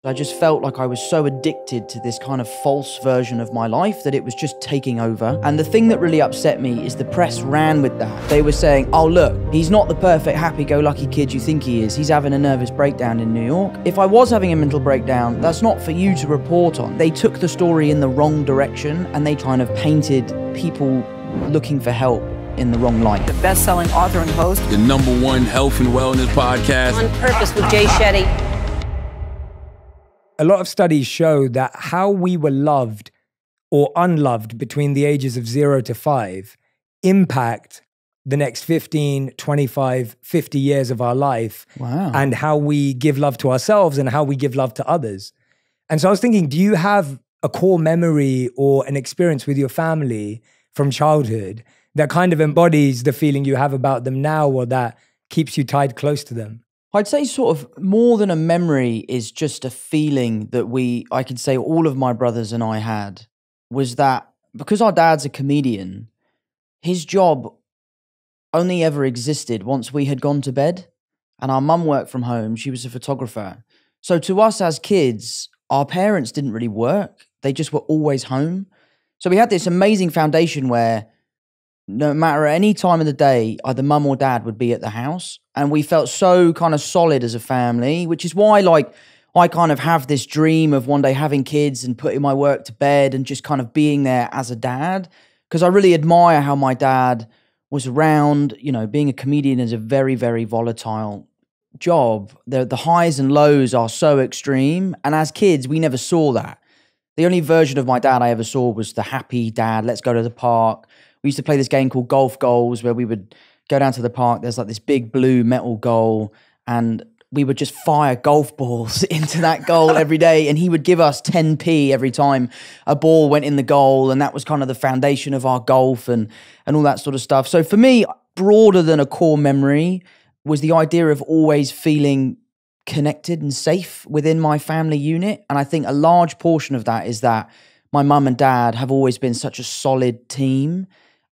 I just felt like I was so addicted to this kind of false version of my life that it was just taking over. And the thing that really upset me is the press ran with that. They were saying, oh look, he's not the perfect happy-go-lucky kid you think he is. He's having a nervous breakdown in New York. If I was having a mental breakdown, that's not for you to report on. They took the story in the wrong direction and they kind of painted people looking for help in the wrong light. The best-selling author and host. The #1 health and wellness podcast. On Purpose with Jay Shetty. A lot of studies show that how we were loved or unloved between the ages of 0 to 5 impact the next 15, 25, 50 years of our life. Wow. And how we give love to ourselves and how we give love to others. And so I was thinking, do you have a core memory or an experience with your family from childhood that kind of embodies the feeling you have about them now or that keeps you tied close to them? I'd say sort of more than a memory is just a feeling that I could say all of my brothers and I had, was that because our dad's a comedian, his job only ever existed once we had gone to bed, and our mum worked from home. She was a photographer. So to us as kids, our parents didn't really work. They just were always home. So we had this amazing foundation where no matter any time of the day, either mum or dad would be at the house. And we felt so kind of solid as a family, which is why like I kind of have this dream of one day having kids and putting my work to bed and just kind of being there as a dad. Because I really admire how my dad was around. You know, being a comedian is a very, very volatile job. The highs and lows are so extreme. And as kids, we never saw that. The only version of my dad I ever saw was the happy dad, let's go to the park. We used to play this game called Golf Goals where we would go down to the park. There's like this big blue metal goal and we would just fire golf balls into that goal every day. And he would give us 10p every time a ball went in the goal. And that was kind of the foundation of our golf and all that sort of stuff. So for me, broader than a core memory was the idea of always feeling connected and safe within my family unit. And I think a large portion of that is that my mum and dad have always been such a solid team.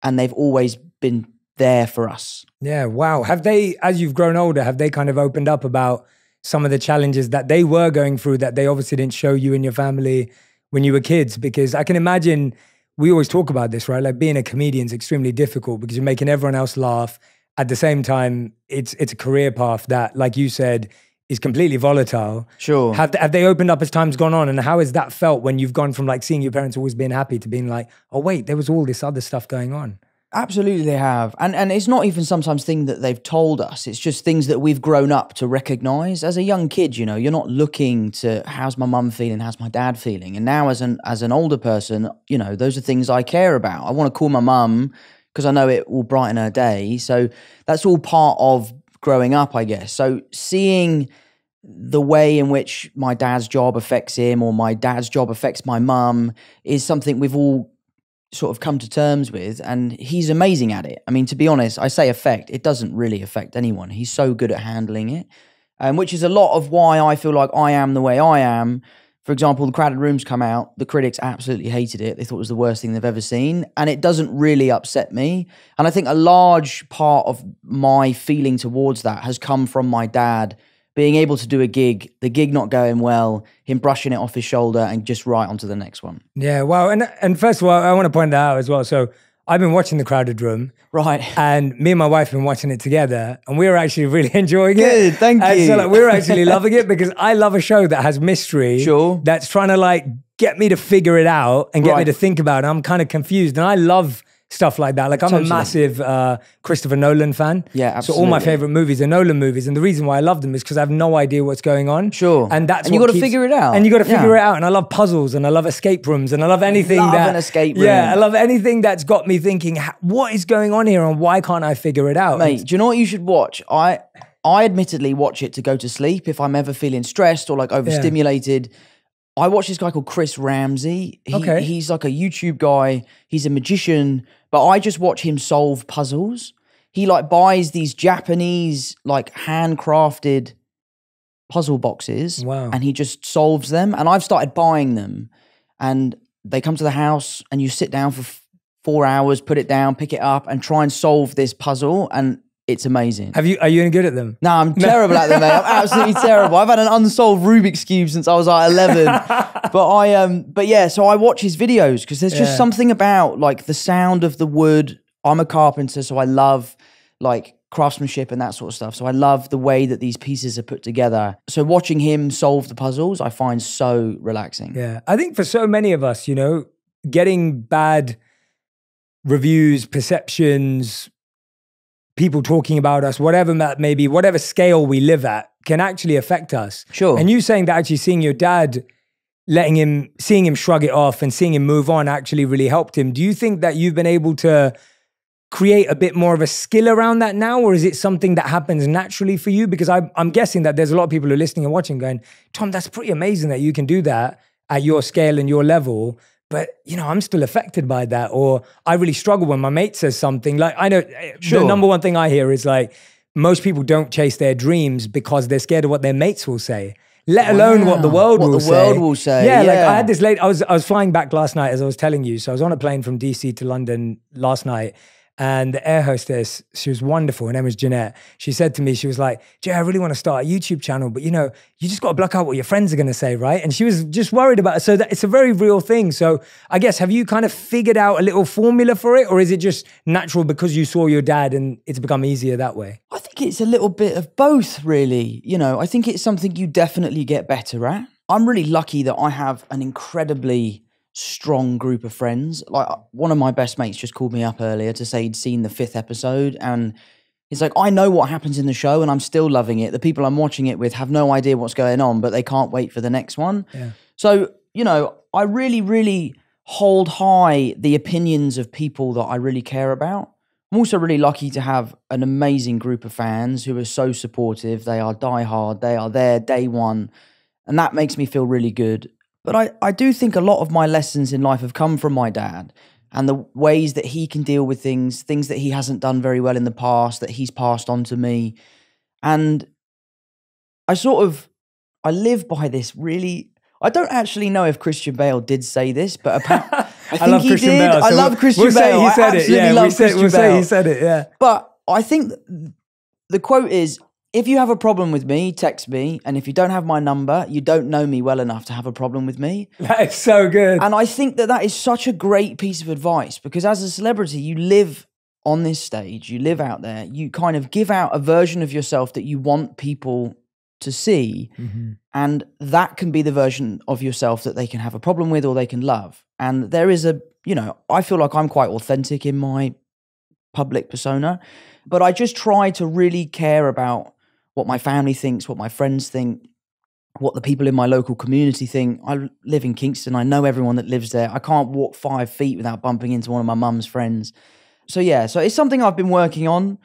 And they've always been there for us. Yeah, wow. Have they, as you've grown older, have they kind of opened up about some of the challenges that they were going through that they obviously didn't show you and your family when you were kids? Because I can imagine, we always talk about this, right? Like being a comedian is extremely difficult because you're making everyone else laugh. At the same time, it's a career path that, like you said, is completely volatile. Sure. Have they opened up as time's gone on? And how has that felt when you've gone from like seeing your parents always being happy to being like, oh wait, there was all this other stuff going on? Absolutely they have. And it's not even sometimes things that they've told us. It's just things that we've grown up to recognize. As a young kid, you know, you're not looking to how's my mum feeling, how's my dad feeling. And now as an older person, you know, those are things I care about. I want to call my mum because I know it will brighten her day. So that's all part of growing up, I guess. So seeing the way in which my dad's job affects him or my dad's job affects my mum is something we've all sort of come to terms with, and he's amazing at it. I mean, to be honest, I say affect, it doesn't really affect anyone. He's so good at handling it, which is a lot of why I feel like I am the way I am. For example, The Crowded Room's come out. The critics absolutely hated it. They thought it was the worst thing they've ever seen. And it doesn't really upset me. And I think a large part of my feeling towards that has come from my dad being able to do a gig, the gig not going well, him brushing it off his shoulder and just right onto the next one. Yeah, wow. And first of all, I want to point that out as well. So I've been watching The Crowded Room. Right. And me and my wife have been watching it together and we were actually really enjoying it. Good, thank you. And so like, we were actually loving it because I love a show that has mystery. Sure. That's trying to like get me to figure it out and get me to think about it. I'm kind of confused and I love stuff like that. Like I'm a massive Christopher Nolan fan. Yeah, absolutely. So all my favorite movies are Nolan movies. And the reason why I love them is because I have no idea what's going on. Sure. And that's and you got to figure it out. And you got to figure it out. And I love puzzles and I love escape rooms and I love anything an escape room. Yeah, I love anything that's got me thinking, what is going on here and why can't I figure it out? Mate, do you know what you should watch? I admittedly watch it to go to sleep if I'm ever feeling stressed or like overstimulated. Yeah. I watch this guy called Chris Ramsey. He's like a YouTube guy. He's a magician, but I just watch him solve puzzles. He like buys these Japanese like handcrafted puzzle boxes and he just solves them. And I've started buying them and they come to the house and you sit down for 4 hours, put it down, pick it up and try and solve this puzzle. And it's amazing. Are you any good at them? No, I'm terrible at them, mate. I'm absolutely terrible. I've had an unsolved Rubik's Cube since I was like 11. But yeah, so I watch his videos because there's just something about like the sound of the wood. I'm a carpenter, so I love like craftsmanship and that sort of stuff. So I love the way that these pieces are put together. So watching him solve the puzzles, I find so relaxing. Yeah. I think for so many of us, you know, getting bad reviews, perceptions, people talking about us, whatever that may be, whatever scale we live at, can actually affect us. Sure. And you saying that actually seeing your dad, seeing him shrug it off and seeing him move on actually really helped him. Do you think that you've been able to create a bit more of a skill around that now, or is it something that happens naturally for you? Because I'm guessing that there's a lot of people who are listening and watching going, Tom, that's pretty amazing that you can do that at your scale and your level. But, you know, I'm still affected by that. Or I really struggle when my mate says something. Like, I know the number one thing I hear is like, most people don't chase their dreams because they're scared of what their mates will say, let alone what the world will say. What the world will say. Yeah, like I had this I was flying back last night, as I was telling you. So I was on a plane from DC to London last night. And the air hostess, she was wonderful. Her name was Jeanette. She said to me, she was like, Jay, I really want to start a YouTube channel, but you know, you just got to block out what your friends are going to say, right? And she was just worried about it. So that it's a very real thing. So I guess, have you kind of figured out a little formula for it? Or is it just natural because you saw your dad and it's become easier that way? I think it's a little bit of both, really. You know, I think it's something you definitely get better at. I'm really lucky that I have an incredibly strong group of friends. Like one of my best mates just called me up earlier to say he'd seen the 5th episode, and he's like, I know what happens in the show and I'm still loving it. The people I'm watching it with have no idea what's going on, but they can't wait for the next one. Yeah. So, you know, I really, really hold high the opinions of people that I really care about. I'm also really lucky to have an amazing group of fans who are so supportive. They are diehard. They are there day one. And that makes me feel really good. But I do think a lot of my lessons in life have come from my dad and the ways that he can deal with things that he hasn't done very well in the past, that he's passed on to me. And I live by this really, I don't actually know if Christian Bale did say this, but I think he did. Bale, so I love Christian Bale. He said it. Yeah, we'll say he said it, yeah. But I think the quote is, if you have a problem with me, text me. And if you don't have my number, you don't know me well enough to have a problem with me. That is so good. And I think that is such a great piece of advice, because as a celebrity, you live on this stage, you live out there, you kind of give out a version of yourself that you want people to see. Mm-hmm. And that can be the version of yourself that they can have a problem with or they can love. And there is I feel like I'm quite authentic in my public persona, but I just try to really care about what my family thinks, what my friends think, what the people in my local community think. I live in Kingston. I know everyone that lives there. I can't walk 5 feet without bumping into one of my mum's friends. So yeah, so it's something I've been working on.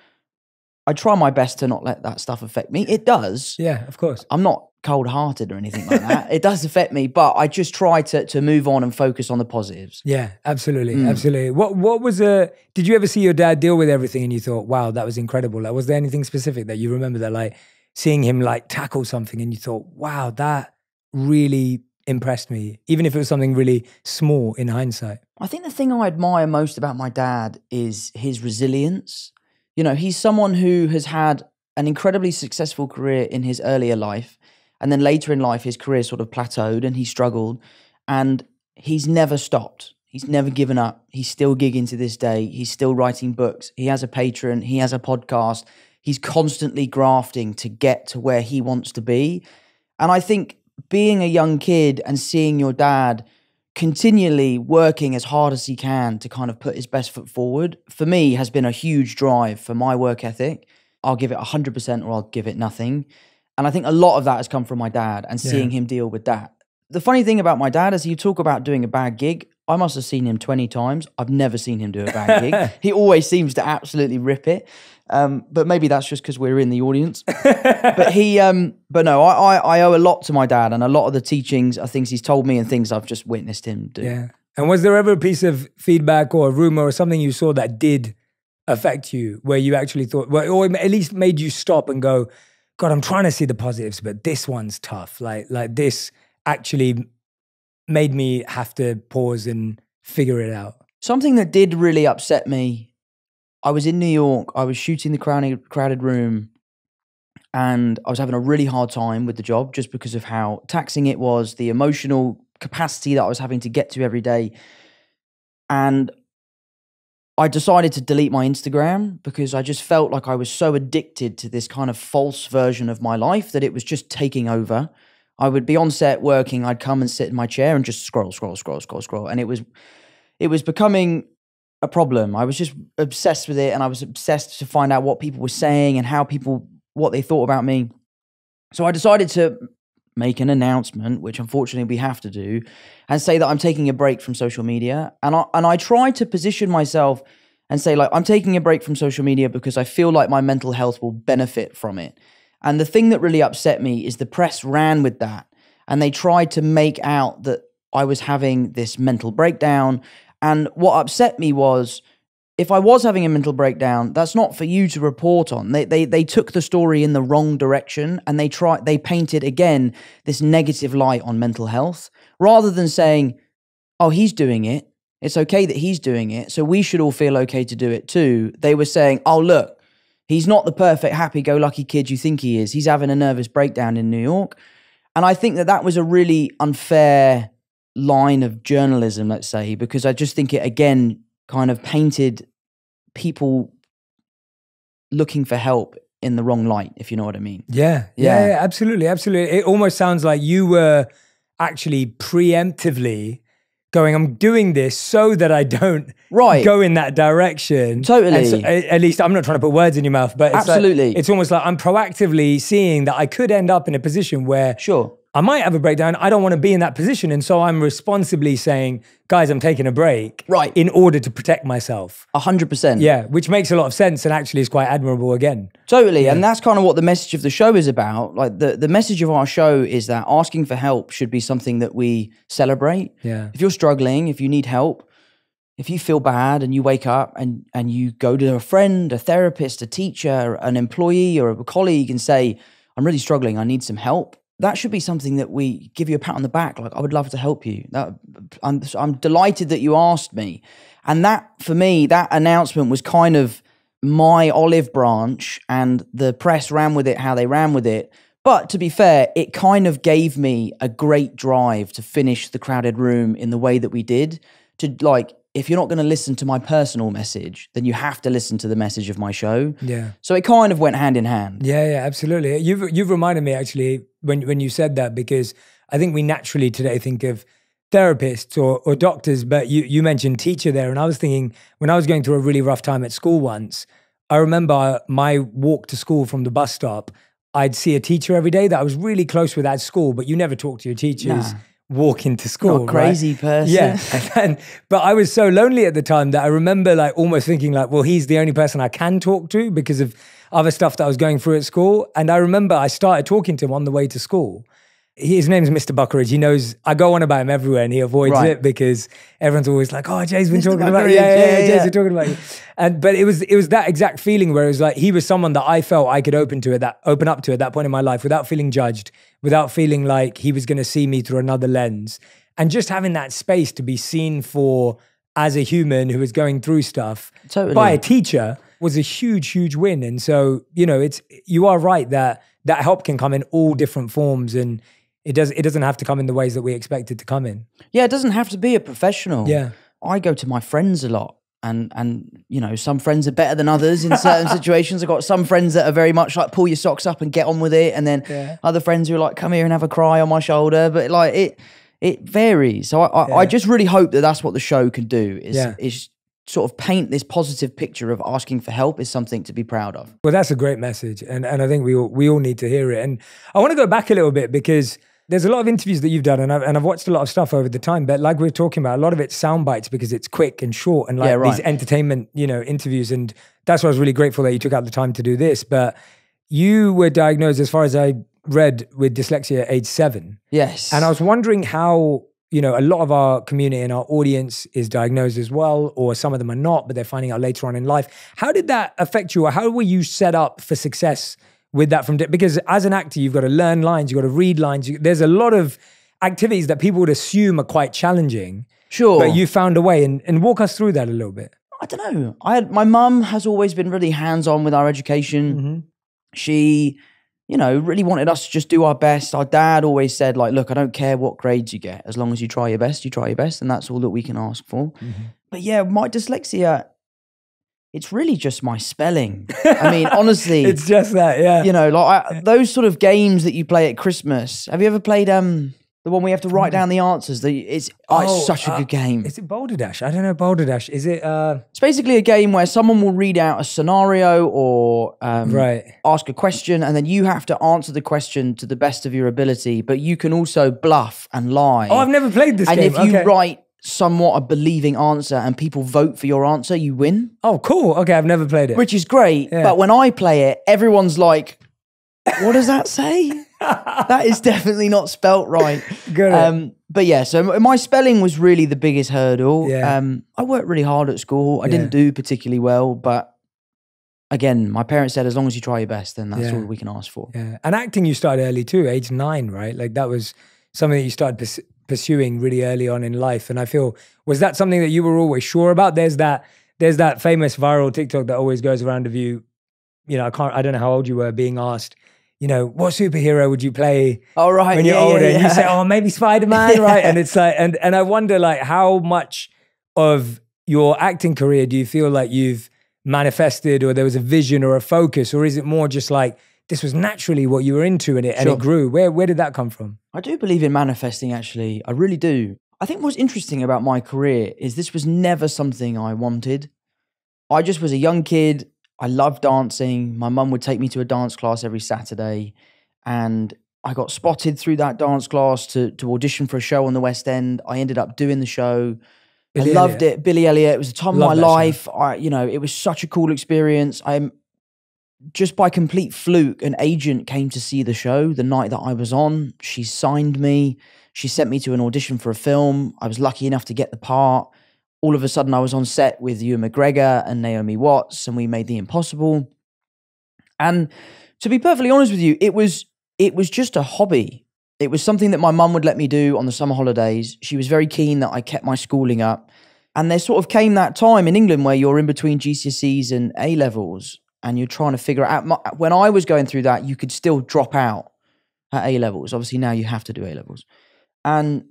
I try my best to not let that stuff affect me. It does. Yeah, of course. I'm not cold-hearted or anything like that. It does affect me, but I just try to move on and focus on the positives. Yeah, absolutely, absolutely. What was did you ever see your dad deal with everything and you thought, wow, that was incredible? Like, was there anything specific that you remember that, like, seeing him like tackle something and you thought, wow, that really impressed me, even if it was something really small in hindsight? I think the thing I admire most about my dad is his resilience. You know, he's someone who has had an incredibly successful career in his earlier life, and then later in life, his career sort of plateaued and he struggled, and he's never stopped. He's never given up. He's still gigging to this day. He's still writing books. He has a Patreon. He has a podcast. He's constantly grafting to get to where he wants to be. And I think being a young kid and seeing your dad continually working as hard as he can to kind of put his best foot forward, for me, has been a huge drive for my work ethic. I'll give it 100% or I'll give it nothing. And I think a lot of that has come from my dad and seeing him deal with that. The funny thing about my dad is, you talk about doing a bad gig. I must have seen him 20 times. I've never seen him do a bad gig. He always seems to absolutely rip it. But maybe that's just because we're in the audience. But no, I owe a lot to my dad, and a lot of the teachings are things he's told me and things I've just witnessed him do. Yeah. And was there ever a piece of feedback or a rumor or something you saw that did affect you, where you actually thought, well, or at least made you stop and go, God, I'm trying to see the positives, but this one's tough. Like this actually made me have to pause and figure it out? Something that did really upset me I was in New York. I was shooting the crowded room, and I was having a really hard time with the job just because of how taxing it was, the emotional capacity that I was having to get to every day. And I decided to delete my Instagram because I just felt like I was so addicted to this kind of false version of my life that it was just taking over. I would be on set working, I'd come and sit in my chair and just scroll. And it was becoming a problem. I was just obsessed with it, and I was obsessed to find out what people were saying and what they thought about me. So I decided to make an announcement, which unfortunately we have to do, and say that I'm taking a break from social media. And I tried to position myself and say, like, I'm taking a break from social media because I feel like my mental health will benefit from it. And the thing that really upset me is the press ran with that, and they tried to make out that I was having this mental breakdown. And what upset me was, if I was having a mental breakdown, that's not for you to report on. They took the story in the wrong direction, and they painted again this negative light on mental health, rather than saying, oh, he's doing it. It's okay that he's doing it, so we should all feel okay to do it too. They were saying, oh, look, he's not the perfect happy-go-lucky kid you think he is. He's having a nervous breakdown in New York. And I think that was a really unfair line of journalism, let's say, because I just think it again kind of painted people looking for help in the wrong light, if you know what I mean. Yeah, absolutely. It almost sounds like you were actually preemptively going, I'm doing this so that I don't go in that direction. Totally. So, at least I'm not trying to put words in your mouth, but absolutely. It's almost like I'm proactively seeing that I could end up in a position where I might have a breakdown. I don't want to be in that position. And so I'm responsibly saying, guys, I'm taking a break in order to protect myself. 100%. Yeah, which makes a lot of sense and actually is quite admirable again. Totally. Yeah. And that's kind of what the message of the show is about. Like the message of our show is that asking for help should be something that we celebrate. Yeah. If you're struggling, if you need help, if you feel bad and you wake up and you go to a friend, a therapist, a teacher, an employee or a colleague and say, I'm really struggling, I need some help. That should be something that we give you a pat on the back. Like, I would love to help you. I'm delighted that you asked me. And that, for me, that announcement was kind of my olive branch, and the press ran with it how they ran with it. But to be fair, it kind of gave me a great drive to finish the crowded room in the way that we did. To like, if you're not going to listen to my personal message, then you have to listen to the message of my show. Yeah. So it kind of went hand in hand. Yeah, absolutely. You've reminded me actually when you said that, because I think we naturally today think of therapists or doctors, but you mentioned teacher there. And I was thinking, when I was going through a really rough time at school once, I remember my walk to school from the bus stop, I'd see a teacher every day that I was really close with at school, but you never talk to your teachers. Walk into school. Not a crazy person. Yeah. But I was so lonely at the time that I remember like almost thinking like, well, he's the only person I can talk to because of other stuff that I was going through at school. And I remember I started talking to him on the way to school. His name's Mr. Buckeridge. He knows, I go on about him everywhere and he avoids it because everyone's always like, oh, Jay's been talking about you. Jay's been talking about you. But it was that exact feeling where it was like, he was someone that I felt I could open up to at that point in my life without feeling judged, without feeling like he was going to see me through another lens. And just having that space to be seen for as a human who was going through stuff by a teacher was a huge, huge win. And so, you are right that help can come in all different forms, and it doesn't have to come in the ways that we expect it to come in. Yeah, it doesn't have to be a professional. Yeah. I go to my friends a lot, and some friends are better than others in certain situations. I've got some friends that are very much like pull your socks up and get on with it, and then other friends who are like, come here and have a cry on my shoulder. But like it varies. So I just really hope that that's what the show can do is sort of paint this positive picture of asking for help is something to be proud of. Well, that's a great message, and I think we all need to hear it. And I want to go back a little bit because there's a lot of interviews that you've done, and I've watched a lot of stuff over the time. But like we were talking about, a lot of it's sound bites because it's quick and short, and like these entertainment, interviews. And that's why I was really grateful that you took out the time to do this. But you were diagnosed, as far as I read, with dyslexia at age 7. Yes, and I was wondering how. A lot of our community and our audience is diagnosed as well, or some of them are not, but they're finding out later on in life. How did that affect you, or how were you set up for success with that? Because as an actor, you've got to learn lines, you've got to read lines. There's a lot of activities that people would assume are quite challenging. Sure. But you found a way, and walk us through that a little bit. I don't know. My mum has always been really hands-on with our education. Mm-hmm. She, really wanted us to just do our best. Our dad always said, like, look, I don't care what grades you get. As long as you try your best, you try your best. And that's all that we can ask for. Mm-hmm. But yeah, my dyslexia, it's really just my spelling. I mean, honestly. It's just that, yeah. Those sort of games that you play at Christmas. Have you ever played the one where you have to write down the answers? It's such a good game. Is it Boulder Dash? I don't know Boulder Dash. Is it... It's basically a game where someone will read out a scenario or ask a question, and then you have to answer the question to the best of your ability, but you can also bluff and lie. Oh, I've never played this game. And if you write somewhat a believing answer and people vote for your answer, you win. Oh, cool. Okay, I've never played it. Which is great, but when I play it, everyone's like, what does that say? That is definitely not spelt right. Good. But yeah, so my spelling was really the biggest hurdle. Yeah. I worked really hard at school. I didn't do particularly well, but again, my parents said, as long as you try your best, then that's all we can ask for. Yeah. And acting you started early too, age 9, right? Like that was something that you started pursuing really early on in life. And I feel, was that something that you were always sure about? There's that famous viral TikTok that always goes around of you, I don't know how old you were, being asked, what superhero would you play when you're older? And you say, oh, maybe Spider-Man, right? And it's like, and I wonder like how much of your acting career do you feel like you've manifested, or there was a vision or a focus, or is it more just like, this was naturally what you were into and it grew? Where did that come from? I do believe in manifesting, actually. I really do. I think what's interesting about my career is this was never something I wanted. I just was a young kid. I loved dancing. My mum would take me to a dance class every Saturday, and I got spotted through that dance class to audition for a show on the West End. I ended up doing the show. I loved it. Billy Elliot. It was a time of my life. It was such a cool experience. Just by complete fluke, an agent came to see the show the night that I was on. She signed me. She sent me to an audition for a film. I was lucky enough to get the part. All of a sudden, I was on set with Ewan McGregor and Naomi Watts, and we made The Impossible. And to be perfectly honest with you, it was just a hobby. It was something that my mum would let me do on the summer holidays. She was very keen that I kept my schooling up. And there sort of came that time in England where you're in between GCSEs and A-levels, and you're trying to figure out. When I was going through that, you could still drop out at A-levels. Obviously, now you have to do A-levels. And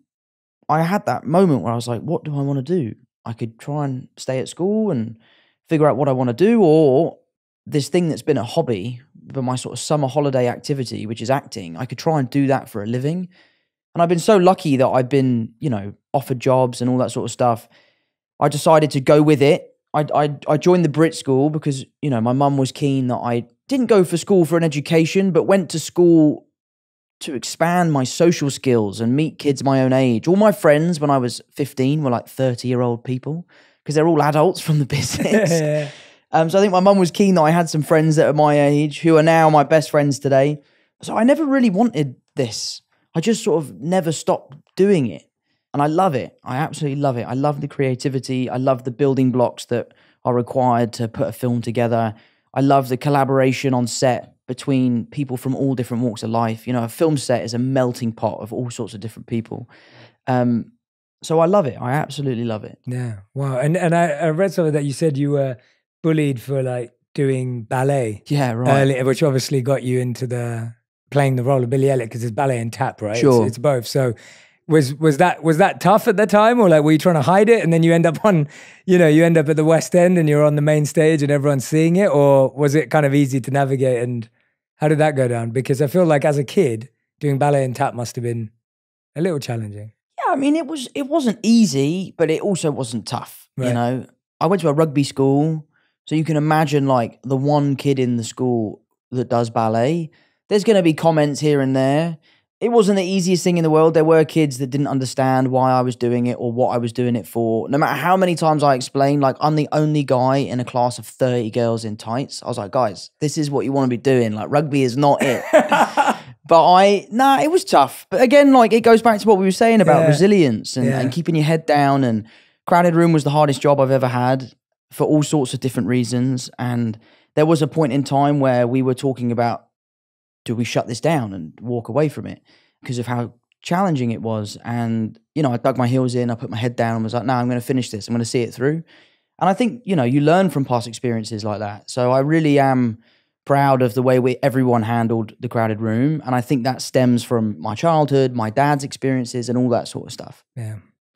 I had that moment where I was like, what do I want to do? I could try and stay at school and figure out what I want to do, or this thing that's been a hobby, but my sort of summer holiday activity, which is acting, I could try and do that for a living. And I've been so lucky that I've been, offered jobs and all that sort of stuff. I decided to go with it. I joined the Brit school because, my mum was keen that I didn't go for school for an education, but went to school to expand my social skills and meet kids my own age. All my friends when I was 15 were like 30-year-old people because they're all adults from the business. So I think my mum was keen that I had some friends that are my age who are now my best friends today. So I never really wanted this. I just sort of never stopped doing it. And I love it. I absolutely love it. I love the creativity. I love the building blocks that are required to put a film together. I love the collaboration on set between people from all different walks of life. A film set is a melting pot of all sorts of different people. So I love it. I absolutely love it. Yeah. Wow. And I read something that you said you were bullied for like doing ballet. Yeah, right. Early, which obviously got you into playing the role of Billy Elliot, because it's ballet and tap, right? Sure. It's both. So was that tough at the time, or like were you trying to hide it and then you end up at the West End and you're on the main stage and everyone's seeing it, or was it kind of easy to navigate, and how did that go down? Because I feel like as a kid doing ballet and tap must have been a little challenging. Yeah, I mean it wasn't easy, but it also wasn't tough. Right. I went to a rugby school, so you can imagine like the one kid in the school that does ballet. There's going to be comments here and there. It wasn't the easiest thing in the world. There were kids that didn't understand why I was doing it or what I was doing it for. No matter how many times I explained, like I'm the only guy in a class of 30 girls in tights. I was like, guys, this is what you want to be doing. Like rugby is not it. But it was tough. But again, like it goes back to what we were saying about resilience and keeping your head down. And crowded room was the hardest job I've ever had for all sorts of different reasons. And there was a point in time where we were talking about, do we shut this down and walk away from it because of how challenging it was? And, I dug my heels in, I put my head down and was like, no, I'm going to finish this. I'm going to see it through. And I think, you know, you learn from past experiences like that. So I really am proud of the way everyone handled the crowded room. And I think that stems from my childhood, my dad's experiences and all that sort of stuff. Yeah.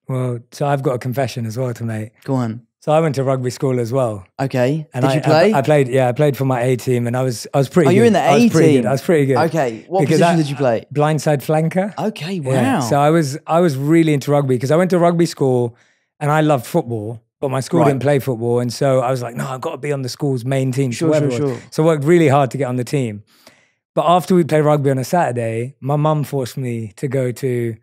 Well, so I've got a confession as well to make. Go on. So I went to rugby school as well. Okay. And Did you play? I played. Yeah, I played for my A team, and I was pretty. Oh, good. you're in the A team. I was pretty good. Okay. What Because position did you play? Blindside flanker. Okay. Wow. Yeah. So I was really into rugby because I went to rugby school, and I loved football, but my school didn't play football, and so I was like, no, I've got to be on the school's main team. Sure. So I worked really hard to get on the team. But after we played rugby on a Saturday, my mum forced me to go to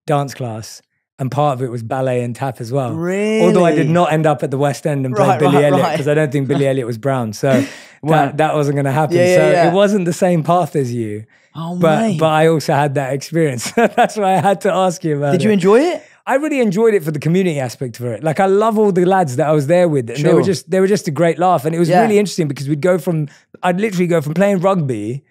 dance class. And part of it was ballet and tap as well. Really? Although I did not end up at the West End and play Billy Elliot because I don't think Billy Elliot was brown. So that wasn't going to happen. It wasn't the same path as you. Oh, but I also had that experience. That's why I had to ask you about it. Did you enjoy it? I really enjoyed it for the community aspect of it. Like I love all the lads that I was there with. And they were just a great laugh. And it was really interesting because I'd literally go from playing rugby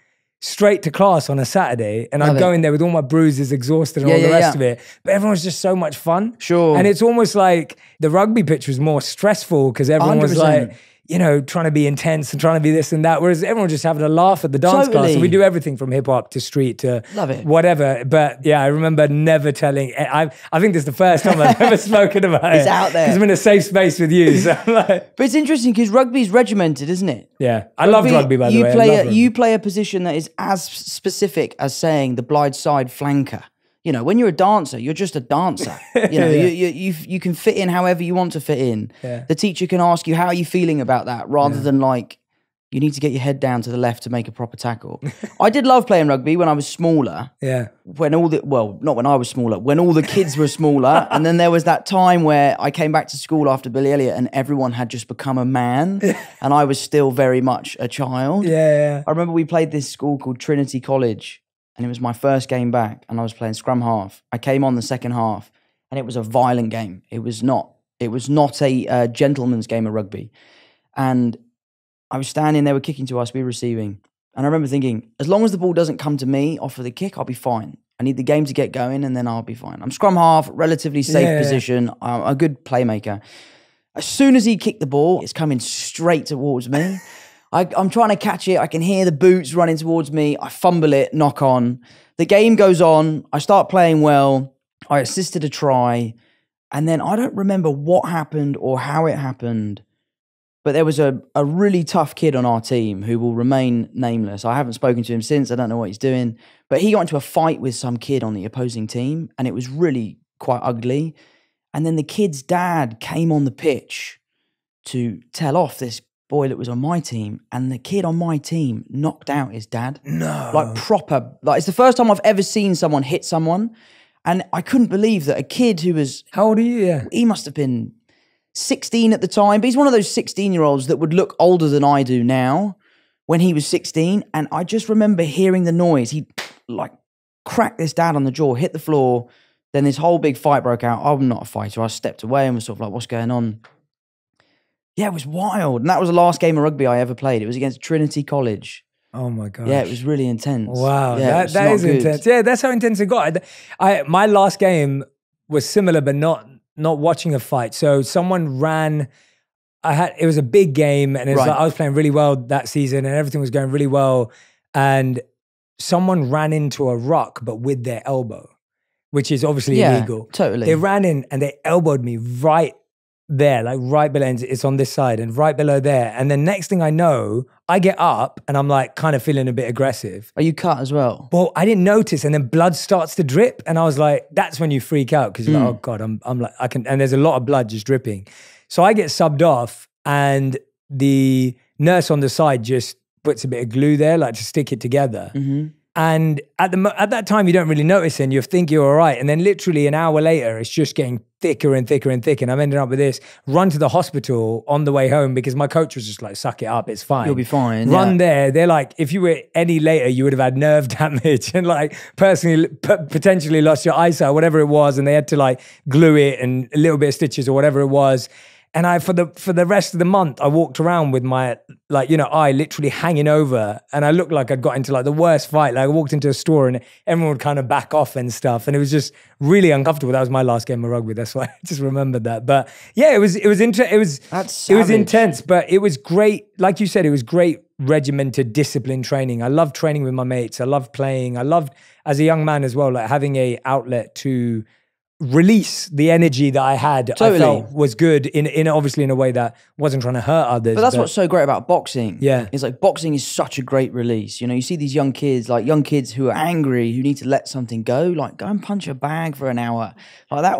straight to class on a Saturday, and I'd go in there with all my bruises, exhausted, and all the rest of it. But everyone was just so much fun. Sure. And it's almost like the rugby pitch was more stressful because everyone 100%. was like, you know, trying to be intense and trying to be this and that. Whereas everyone was just having a laugh at the dance class. And we do everything from hip hop to street to whatever. But yeah, I remember never telling. I think this is the first time I've ever spoken about it. It's out there. Because I'm in a safe space with you. So but it's interesting because rugby's regimented, isn't it? Yeah. I love rugby, by the way. You play a position that is as specific as saying the blindside flanker. You know, when you're a dancer, you're just a dancer. You know, you can fit in however you want to fit in. Yeah. The teacher can ask you, how are you feeling about that? Rather than like, you need to get your head down to the left to make a proper tackle. I did love playing rugby when I was smaller. Yeah. Not when I was smaller, when all the kids were smaller. And then there was that time where I came back to school after Billy Elliot and everyone had just become a man. And I was still very much a child. Yeah. I remember we played this school called Trinity College. And it was my first game back and I was playing scrum half. I came on the second half and it was a violent game. It was not a gentleman's game of rugby. And I was standing, they were kicking to us, we were receiving. And I remember thinking, as long as the ball doesn't come to me off of the kick, I'll be fine. I need the game to get going and then I'll be fine. I'm scrum half, relatively safe position. I'm a good playmaker. As soon as he kicked the ball, it's coming straight towards me. I'm trying to catch it. I can hear the boots running towards me. I fumble it, knock on. The game goes on. I start playing well. I assisted a try. And then I don't remember what happened or how it happened. But there was a really tough kid on our team who will remain nameless. I haven't spoken to him since. I don't know what he's doing. But he got into a fight with some kid on the opposing team. And it was really quite ugly. And then the kid's dad came on the pitch to tell off this boy that was on my team, and the kid on my team knocked out his dad. No. Like proper, like it's the first time I've ever seen someone hit someone. And I couldn't believe that a kid who was... How old are you? Yeah. He must have been 16 at the time, but he's one of those 16-year-olds that would look older than I do now when he was 16. And I just remember hearing the noise. He like cracked this dad on the jaw, hit the floor. Then this whole big fight broke out. I'm not a fighter. I stepped away and was sort of like, what's going on? Yeah, it was wild. And that was the last game of rugby I ever played. It was against Trinity College. Oh my God. Yeah, it was really intense. Wow. Yeah, that is intense. Yeah, that's how intense it got. My last game was similar, but not watching a fight. So someone ran, it was a big game and it was like, I was playing really well that season and everything was going really well. And someone ran into a rock, but with their elbow, which is obviously illegal. Totally. They ran in and they elbowed me right there, like right below, it's on this side and right below there. And then next thing I know, I get up and I'm like kind of feeling a bit aggressive. Are you cut as well? Well, I didn't notice, and then blood starts to drip, and I was like, that's when you freak out because you're like, oh God, I'm like, and there's a lot of blood just dripping. So I get subbed off, and the nurse on the side just puts a bit of glue there, like to stick it together. Mm-hmm. And at that time, you don't really notice and you think you're all right. And then literally an hour later, it's just getting thicker and thicker and thicker. And I'm ending up with this, run to the hospital on the way home because my coach was just like, suck it up, it's fine. You'll be fine. Run there. They're like, if you were any later, you would have had nerve damage and like potentially lost your eyesight, whatever it was. And they had to like glue it and a little bit of stitches or whatever it was. And for the rest of the month, I walked around with my eye literally hanging over, and I looked like I'd got into like the worst fight. Like I walked into a store and everyone would kind of back off and stuff, and it was just really uncomfortable. That was my last game of rugby. That's why I just remembered that. But yeah, it was intense, but it was great. Like you said, it was great regimented discipline training. I loved training with my mates. I loved playing. I loved, as a young man as well, like having a outlet to release the energy that I had. Totally. I felt was good in obviously in a way that wasn't trying to hurt others. But that's what's so great about boxing. Yeah. It's like boxing is such a great release. You know, you see these young kids who are angry, who need to let something go, like go and punch a bag for an hour. Like that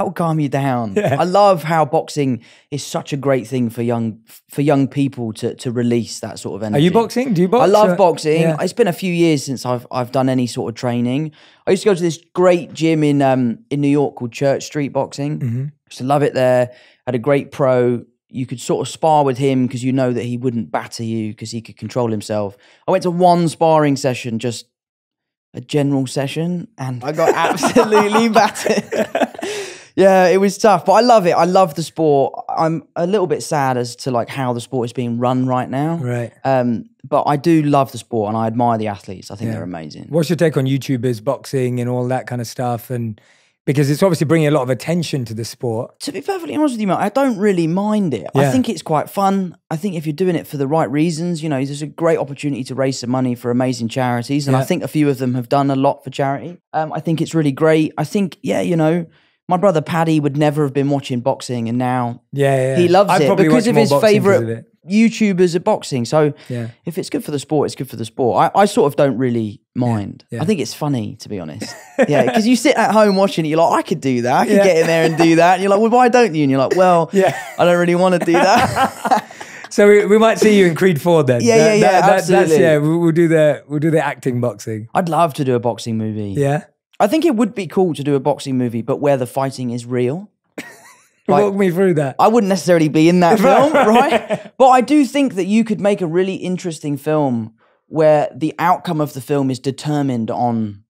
will calm you down. Yeah. I love how boxing is such a great thing for young people to release that sort of energy. Are you boxing? Do you box? I love boxing. Yeah. It's been a few years since I've done any sort of training. I used to go to this great gym in New York called Church Street Boxing. Mm-hmm. Used to love it there. Had a great pro. You could sort of spar with him because you know that he wouldn't batter you because he could control himself. I went to one sparring session, just a general session, and I got absolutely battered. Yeah, it was tough, but I love it. I love the sport. I'm a little bit sad as to like how the sport is being run right now. Right. But I do love the sport and I admire the athletes. I think they're amazing. What's your take on YouTubers, boxing and all that kind of stuff? And because it's obviously bringing a lot of attention to the sport. To be perfectly honest with you, mate, I don't really mind it. Yeah. I think it's quite fun. I think if you're doing it for the right reasons, you know, there's a great opportunity to raise some money for amazing charities. And I think a few of them have done a lot for charity. I think it's really great. I think, you know, my brother Paddy would never have been watching boxing, and now he loves it because of his favourite YouTubers at boxing. So if it's good for the sport, it's good for the sport. I sort of don't really mind. Yeah. I think it's funny, to be honest. Yeah, because you sit at home watching it, you're like, I could do that. I could get in there and do that. And you're like, well, why don't you? And you're like, well, I don't really want to do that. So we might see you in Creed 4 then. Absolutely. We'll do the acting boxing. I'd love to do a boxing movie. Yeah. I think it would be cool to do a boxing movie, but where the fighting is real. Walk me through that. I wouldn't necessarily be in that film, right? But I do think that you could make a really interesting film where the outcome of the film is determined on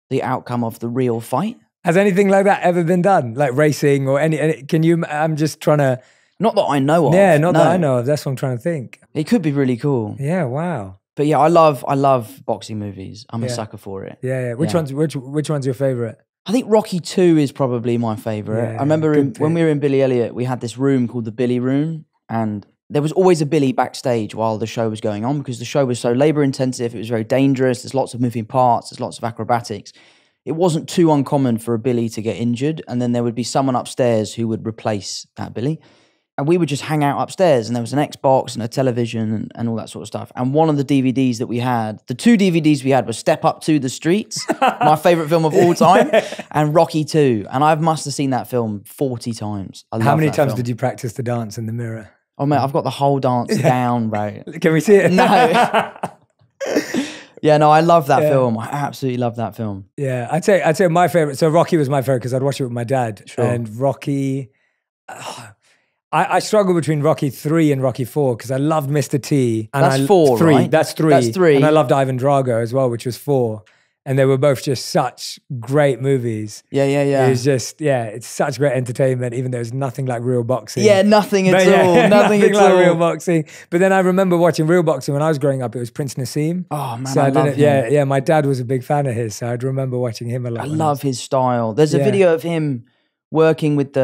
the outcome of the real fight. Has anything like that ever been done? Like racing or any can you, I'm just trying to. Not that I know of. Yeah, not that I know of. That's what I'm trying to think. It could be really cool. Yeah, wow. But yeah, I love boxing movies. I'm a sucker for it. Yeah. Which one's your favorite? I think Rocky 2 is probably my favorite. Yeah, I remember when we were in Billy Elliot, we had this room called the Billy Room, and there was always a Billy backstage while the show was going on because the show was so labor intensive. It was very dangerous. There's lots of moving parts. There's lots of acrobatics. It wasn't too uncommon for a Billy to get injured, and then there would be someone upstairs who would replace that Billy. And we would just hang out upstairs, and there was an Xbox and a television and all that sort of stuff. And one of the DVDs that we had, the two DVDs we had, was Step Up to the Streets, my favorite film of all time, and Rocky 2. And I must have seen that film 40 times. How many times did you practice the dance in the mirror? Oh, mate, I've got the whole dance down, bro. Can we see it? No. Yeah, no, I love that film. I absolutely love that film. Yeah, I'd say my favorite. So Rocky was my favorite because I'd watch it with my dad. Sure. And Rocky... I struggle between Rocky 3 and Rocky 4 because I loved Mr. T. And That's 4, three. right? That's 3. That's 3. And I loved Ivan Drago as well, which was 4. And they were both just such great movies. Yeah. It was just, it's such great entertainment, even though it's nothing like real boxing. Yeah, nothing at all. Nothing at like all. real boxing. But then I remember watching real boxing when I was growing up. It was Prince Naseem. Oh, man, So I love him. Yeah, my dad was a big fan of his, so I'd remember watching him a lot. I love his style. There's a video of him working with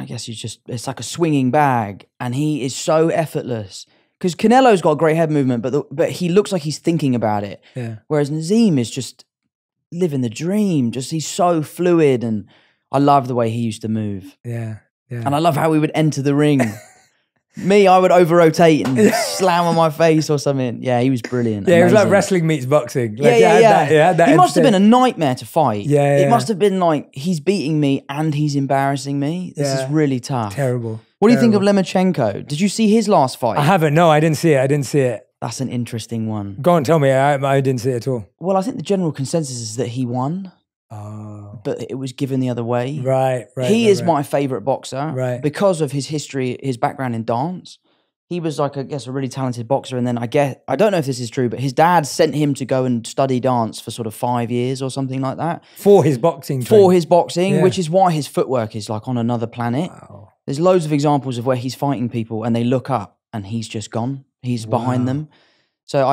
I guess it's like a swinging bag, and he is so effortless. Because Canelo's got a great head movement, but he looks like he's thinking about it. Yeah. Whereas Naseem is just living the dream. Just he's so fluid, and I love the way he used to move. Yeah. And I love how he would enter the ring. Me, I would over-rotate and slam on my face or something. Yeah, he was brilliant. Yeah, it was like Amazing. wrestling meets boxing. Like, Yeah. that He must have been a nightmare to fight. Yeah. It must have been like, he's beating me and he's embarrassing me. This is really tough. Terrible. What do you think of Lemachenko? Did you see his last fight? I haven't. No, I didn't see it. That's an interesting one. Go on, tell me. I didn't see it at all. Well, I think the general consensus is that he won. Oh. But it was given the other way. Right. He is my favourite boxer. Right. Because of his history, his background in dance. He was like, I guess, a really talented boxer. And then I don't know if this is true, but his dad sent him to go and study dance for sort of 5 years or something like that. For his boxing training. For his boxing, which is why his footwork is like on another planet. Wow. There's loads of examples of where he's fighting people and they look up and he's just gone. He's behind them. So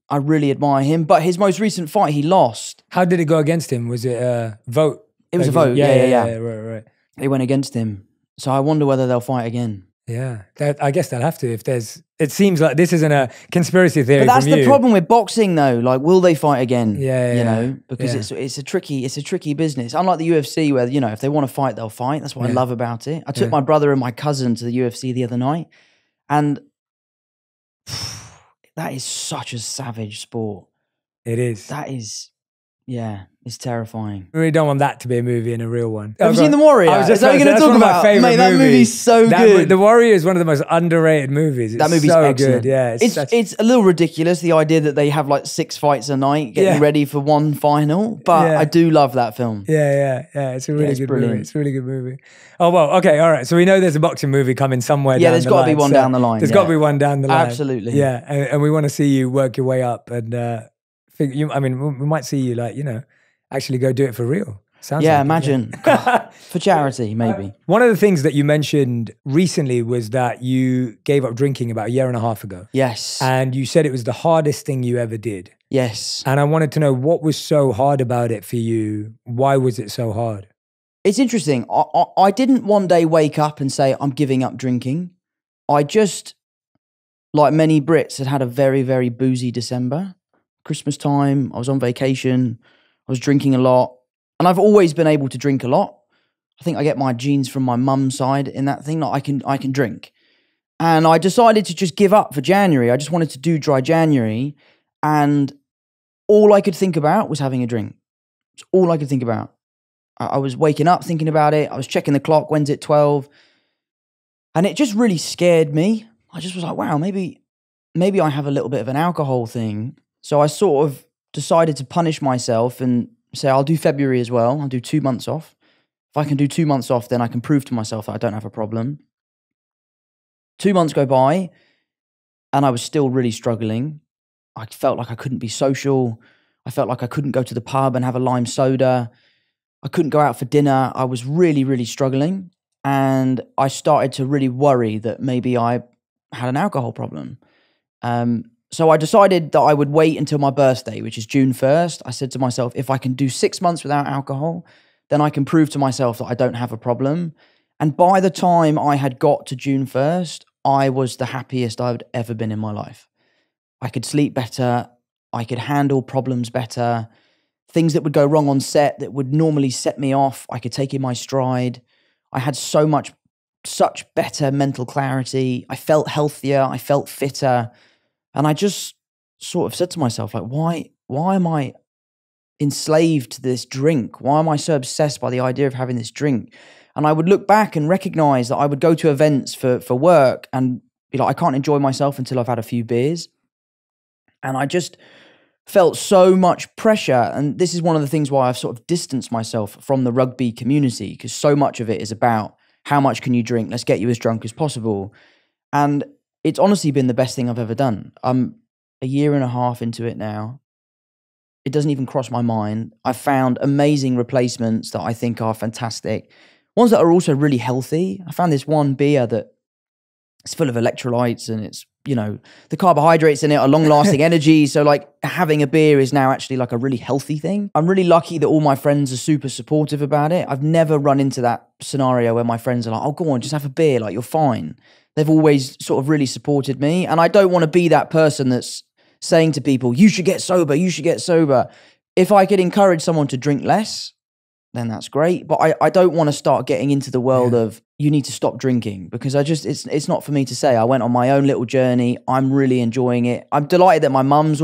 I really admire him. But his most recent fight, he lost. How did it go against him? Was it a vote? It was a vote. Yeah. Right. They went against him. So I wonder whether they'll fight again. Yeah, I guess they'll have to if there's... It seems like this isn't a conspiracy theory. But that's from you. the problem with boxing, though. Like, will they fight again? Yeah. You know, because it's a tricky business. Unlike the UFC, where you know if they want to fight, they'll fight. That's what I love about it. I took my brother and my cousin to the UFC the other night, and that is such a savage sport. It is. That is, it's terrifying. We really don't want that to be a movie and a real one. Have you seen The Warrior? I was just Is that what you're going to talk about? Mate, that movie's so good. The Warrior is one of the most underrated movies. That movie's so excellent. good. Yeah, it's a little ridiculous, the idea that they have like 6 fights a night getting ready for one final. But I do love that film. Yeah. It's a really good brilliant. movie. It's a really good movie. Oh, well, okay, all right. So we know there's a boxing movie coming somewhere down the line. Yeah, there's got to be one down the line. There's got to be one down the line. Absolutely. Yeah, and we want to see you work your way up. And we might see you actually go do it for real. Sounds like imagine. God, for charity, maybe. One of the things that you mentioned recently was that you gave up drinking about 1.5 years ago. Yes. And you said it was the hardest thing you ever did. Yes. And I wanted to know what was so hard about it for you. Why was it so hard? It's interesting. I didn't one day wake up and say, I'm giving up drinking. I just, like many Brits, had a very, very boozy December. Christmas time, I was on vacation, I was drinking a lot. And I've always been able to drink a lot. I think I get my genes from my mum's side in that thing. Like I can drink. And I decided to just give up for January. I just wanted to do dry January. And all I could think about was having a drink. It's all I could think about. I was waking up thinking about it. I was checking the clock. When's it 12? And it just really scared me. I just was like, wow, maybe I have a little bit of an alcohol thing. So I sort of decided to punish myself and say, I'll do February as well. I'll do 2 months off. If I can do 2 months off, then I can prove to myself that I don't have a problem. 2 months go by and I was still really struggling. I felt like I couldn't be social. I felt like I couldn't go to the pub and have a lime soda. I couldn't go out for dinner. I was really, really struggling. And I started to really worry that maybe I had an alcohol problem. So I decided that I would wait until my birthday, which is June 1st. I said to myself, if I can do 6 months without alcohol, then I can prove to myself that I don't have a problem. And by the time I had got to June 1st, I was the happiest I've ever been in my life. I could sleep better. I could handle problems better. Things that would go wrong on set that would normally set me off, I could take in my stride. I had such better mental clarity. I felt healthier. I felt fitter. And I just sort of said to myself, like, why am I enslaved to this drink? Why am I so obsessed by the idea of having this drink? And I would look back and recognize that I would go to events for work and be like, I can't enjoy myself until I've had a few beers. And I just felt so much pressure. And this is one of the things why I've sort of distanced myself from the rugby community, because so much of it is about how much can you drink? Let's get you as drunk as possible. And it's honestly been the best thing I've ever done. I'm 1.5 years into it now. It doesn't even cross my mind. I've found amazing replacements that I think are fantastic. Ones that are also really healthy. I found this one beer that it's full of electrolytes and it's, the carbohydrates in it are long-lasting energy. So like having a beer is now actually like a really healthy thing. I'm really lucky that all my friends are super supportive about it. I've never run into that scenario where my friends are like, oh, go on, just have a beer. Like, you're fine. They've always sort of really supported me. And I don't want to be that person that's saying to people, you should get sober, you should get sober. If I could encourage someone to drink less, then that's great. But I don't want to start getting into the world of, you need to stop drinking, because it's not for me to say. I went on my own little journey. I'm really enjoying it. I'm delighted that my mum's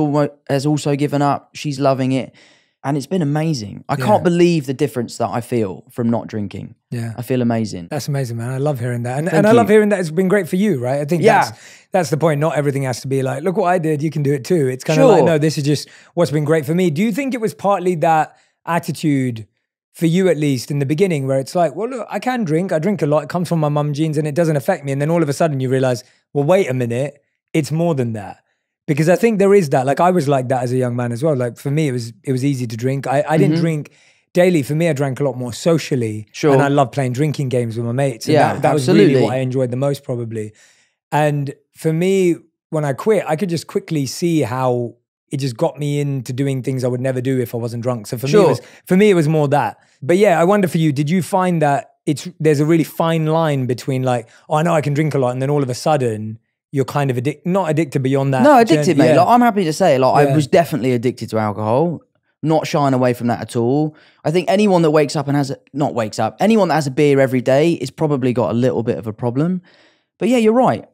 has also given up. She's loving it. And it's been amazing. I can't believe the difference that I feel from not drinking. Yeah. I feel amazing. That's amazing, man. I love hearing that. And I love hearing that it's been great for you, right? I think that's the point. Not everything has to be like, look what I did, you can do it too. It's kind of like, no, this is just what's been great for me. Do you think it was partly that attitude, for you at least, in the beginning, where it's like, well, look, I can drink. I drink a lot. It comes from my mum genes and it doesn't affect me. And then all of a sudden you realize, well, wait a minute, it's more than that. Because I think there is that. Like, I was like that as a young man as well. Like, for me, it was easy to drink. I didn't drink daily, for me, I drank a lot more socially. Sure. And I love playing drinking games with my mates. And Yeah, that was absolutely. really what I enjoyed the most, probably. And for me, when I quit, I could just quickly see how it just got me into doing things I would never do if I wasn't drunk. So for me, it was more that. But yeah, I wonder for you, did you find that there's a really fine line between like, oh, I know I can drink a lot, and then all of a sudden you're kind of not addicted beyond that? No, addicted, mate. Yeah. Like, I'm happy to say, like, Yeah. I was definitely addicted to alcohol. Not shying away from that at all. I think anyone that wakes up and anyone that has a beer every day is probably got a little bit of a problem. But yeah, you're right.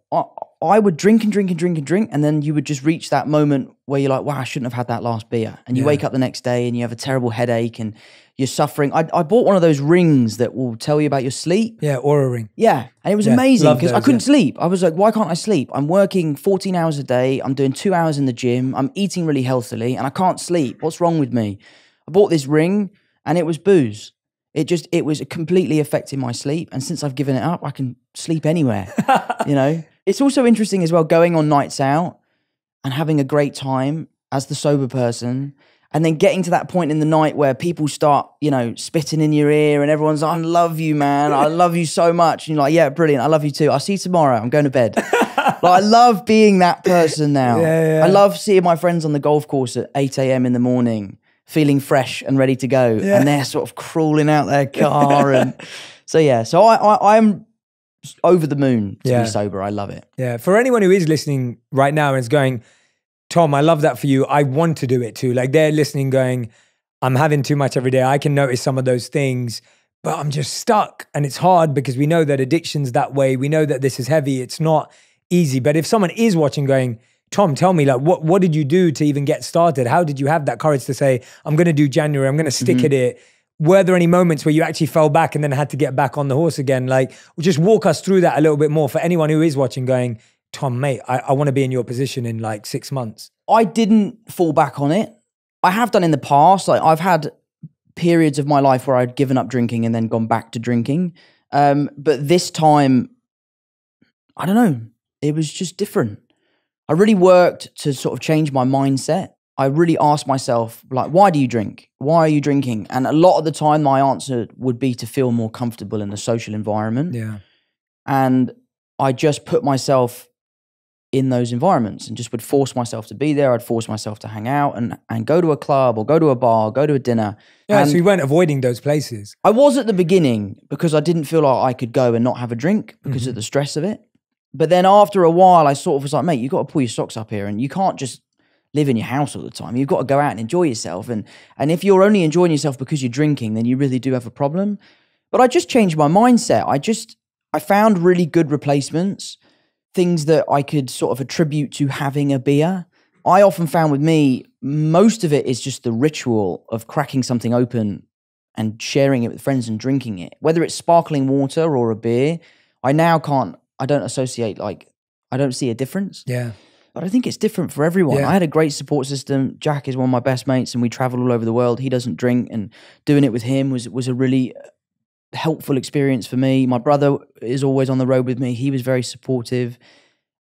I would drink and drink and drink and drink, and then you would just reach that moment where you're like, wow, I shouldn't have had that last beer. And you wake up the next day and you have a terrible headache and you're suffering. I bought one of those rings that will tell you about your sleep. Yeah, Oura ring. Yeah, and it was amazing because I couldn't yeah. sleep. I was like, why can't I sleep? I'm working 14 hours a day. I'm doing 2 hours in the gym. I'm eating really healthily and I can't sleep. What's wrong with me? I bought this ring and it was booze. It was completely affecting my sleep. And since I've given it up, I can sleep anywhere, you know? It's also interesting as well, going on nights out and having a great time as the sober person, and then getting to that point in the night where people start, you know, spitting in your ear and everyone's like, I love you, man. I love you so much. And you're like, yeah, brilliant. I love you too. I'll see you tomorrow. I'm going to bed. Like, I love being that person now. Yeah. I love seeing my friends on the golf course at 8 a.m. in the morning, feeling fresh and ready to go. Yeah. And they're sort of crawling out their car. And so, yeah. So I'm over the moon to be sober. I love it. Yeah. For anyone who is listening right now and is going, Tom, I love that for you. I want to do it too. Like, they're listening going, I'm having too much every day. I can notice some of those things, but I'm just stuck. And it's hard because we know that addiction's that way. We know that this is heavy. It's not easy. But if someone is watching going, Tom, tell me, like, what did you do to even get started? How did you have that courage to say, I'm going to do January, I'm going to stick at it? Were there any moments where you actually fell back and then had to get back on the horse again? Like, just walk us through that a little bit more for anyone who is watching going, Tom, mate, I want to be in your position in like 6 months. I didn't fall back on it. I have done in the past. Like, I've had periods of my life where I'd given up drinking and then gone back to drinking. But this time, I don't know, it was just different. I really worked to sort of change my mindset. I really asked myself, like, why do you drink? Why are you drinking? And a lot of the time, my answer would be to feel more comfortable in the social environment. Yeah. And I just put myself in those environments and just would force myself to be there. I'd force myself to hang out and go to a club or go to a bar, go to a dinner. Yeah, and so you weren't avoiding those places. I was at the beginning because I didn't feel like I could go and not have a drink because of the stress of it. But then after a while, I sort of was like, mate, you've got to pull your socks up here and you can't just live in your house all the time. You've got to go out and enjoy yourself. And if you're only enjoying yourself because you're drinking, then you really do have a problem. But I just changed my mindset. I found really good replacements, things that I could sort of attribute to having a beer. I often found with me, most of it is just the ritual of cracking something open and sharing it with friends and drinking it. Whether it's sparkling water or a beer, I don't associate, like, I don't see a difference. Yeah. But I think it's different for everyone. Yeah. I had a great support system. Jack is one of my best mates and we travel all over the world. He doesn't drink, and doing it with him was a really helpful experience for me. My brother is always on the road with me. He was very supportive.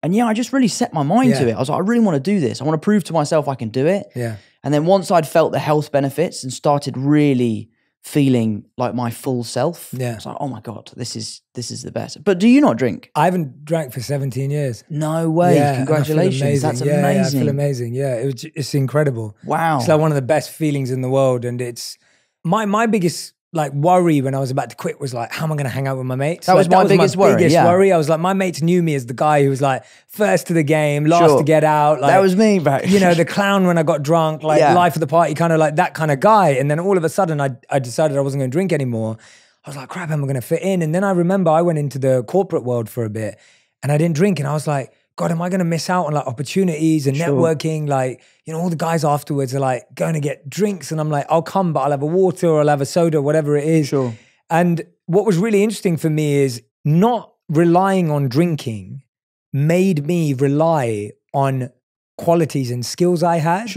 And yeah, I just really set my mind to it. I was like, I really want to do this. I want to prove to myself I can do it. Yeah. And then once I'd felt the health benefits and started really feeling like my full self, I was like, oh my God, this is the best. But do you not drink? I haven't drank for 17 years. No way. Yeah, congratulations. That's amazing. Yeah, I feel amazing. Yeah, it's incredible. Wow. It's like one of the best feelings in the world. And it's my biggest like worry when I was about to quit was like, how am I going to hang out with my mates? That was my biggest worry. I was like, my mates knew me as the guy who was like first to the game, last to get out. Like, that was me back. You know, the clown when I got drunk, like life of the party, kind of like that kind of guy. And then all of a sudden I decided I wasn't going to drink anymore. I was like, crap, am I going to fit in? And then I remember I went into the corporate world for a bit and I didn't drink. And I was like, God, am I going to miss out on like opportunities and networking? Like, you know, all the guys afterwards are like going to get drinks. And I'm like, I'll come, but I'll have a water or I'll have a soda, whatever it is. Sure. And what was really interesting for me is not relying on drinking made me rely on qualities and skills I had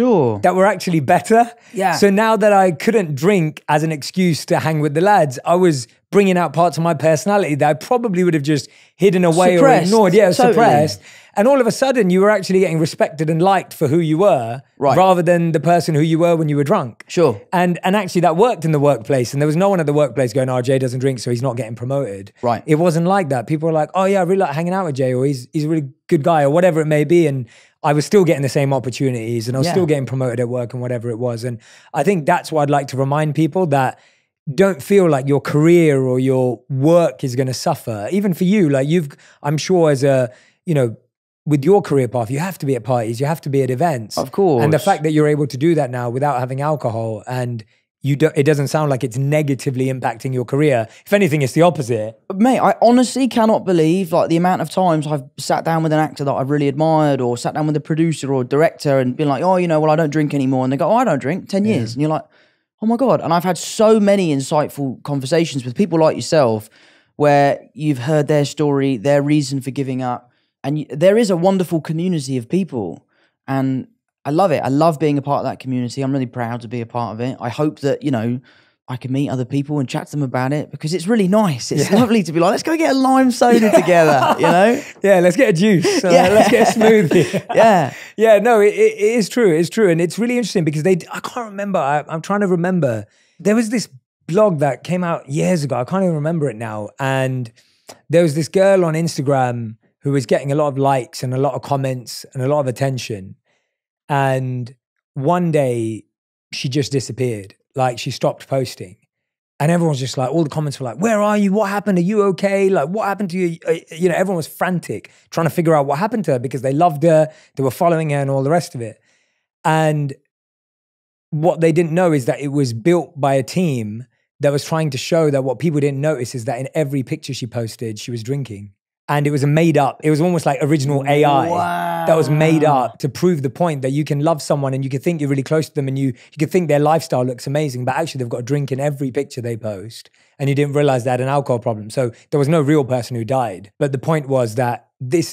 that were actually better. Yeah. So now that I couldn't drink as an excuse to hang with the lads, I was bringing out parts of my personality that I probably would have just hidden away or ignored. Yeah, suppressed. And all of a sudden, you were actually getting respected and liked for who you were, rather than the person who you were when you were drunk. Sure. And actually, that worked in the workplace. And there was no one at the workplace going, "Oh, Jay doesn't drink, so he's not getting promoted." Right. It wasn't like that. People were like, "Oh yeah, I really like hanging out with Jay," or he's a really good guy," or whatever it may be. And I was still getting the same opportunities, and I was still getting promoted at work and whatever it was. And I think that's what I'd like to remind people, that don't feel like your career or your work is going to suffer. Even for you, like I'm sure as a, with your career path, you have to be at parties, you have to be at events. Of course. And the fact that you're able to do that now without having alcohol, and it doesn't sound like it's negatively impacting your career. If anything, it's the opposite. Mate, I honestly cannot believe like the amount of times I've sat down with an actor that I've really admired, or sat down with a producer or a director and been like, "Oh, well, I don't drink anymore." And they go, "Oh, I don't drink, 10 years. And you're like, "Oh my God." And I've had so many insightful conversations with people like yourself where you've heard their story, their reason for giving up. And there is a wonderful community of people. And I love it. I love being a part of that community. I'm really proud to be a part of it. I hope that, I can meet other people and chat to them about it, because it's really nice. It's lovely to be like, let's go get a lime soda together, Yeah, let's get a juice. Let's get a smoothie. Yeah, no, it is true. It's true. And it's really interesting because I can't remember. I'm trying to remember. There was this blog that came out years ago. I can't even remember it now. And there was this girl on Instagram who was getting a lot of likes and a lot of comments and a lot of attention. And one day she just disappeared. Like, she stopped posting. And everyone's just like, all the comments were like, "Where are you? What happened? Are you okay? Like, what happened to you?" Everyone was frantic trying to figure out what happened to her, because they loved her, they were following her and all the rest of it. And what they didn't know is that it was built by a team that was trying to show that what people didn't notice is that in every picture she posted, she was drinking. And it was it was almost like original AI that was made up to prove the point that you can love someone and you can think you're really close to them, and you can think their lifestyle looks amazing, but actually they've got a drink in every picture they post, and you didn't realize they had an alcohol problem. So there was no real person who died. But the point was that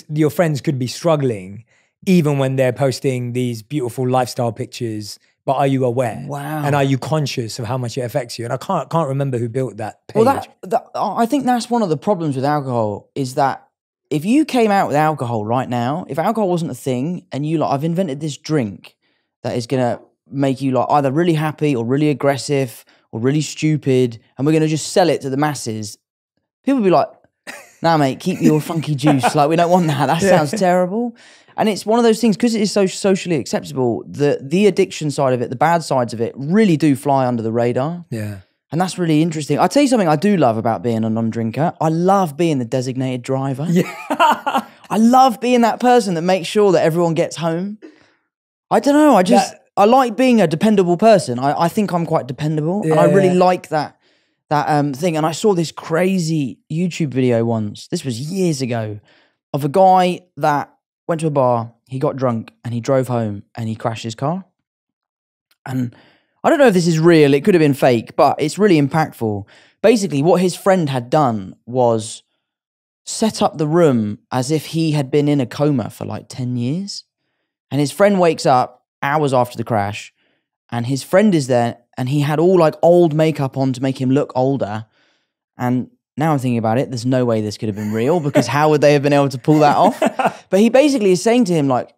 your friends could be struggling even when they're posting these beautiful lifestyle pictures. But are you aware? Wow. And are you conscious of how much it affects you? And I can't remember who built that page. Well, I think that's one of the problems with alcohol, is that if you came out with alcohol right now, if alcohol wasn't a thing, and you I've invented this drink that is going to make you either really happy or really aggressive or really stupid, and we're going to just sell it to the masses, people would be like, "Nah, mate, keep your funky juice. Like, we don't want that. That sounds terrible." And it's one of those things, because it is so socially acceptable, the addiction side of it, the bad sides of it, really do fly under the radar. Yeah. And that's really interesting. I'll tell you something I do love about being a non-drinker. I love being the designated driver. Yeah. I love being that person that makes sure that everyone gets home. I don't know. I like being a dependable person. I think I'm quite dependable. And I really like that thing. And I saw this crazy YouTube video once. This was years ago, of a guy that went to a bar, he got drunk, and he drove home and he crashed his car. And I don't know if this is real, it could have been fake, but it's really impactful. Basically, what his friend had done was set up the room as if he had been in a coma for like 10 years. And his friend wakes up hours after the crash, and his friend is there, and he had all like old makeup on to make him look older. And now I'm thinking about it, there's no way this could have been real, because how would they have been able to pull that off? But he basically is saying to him, like,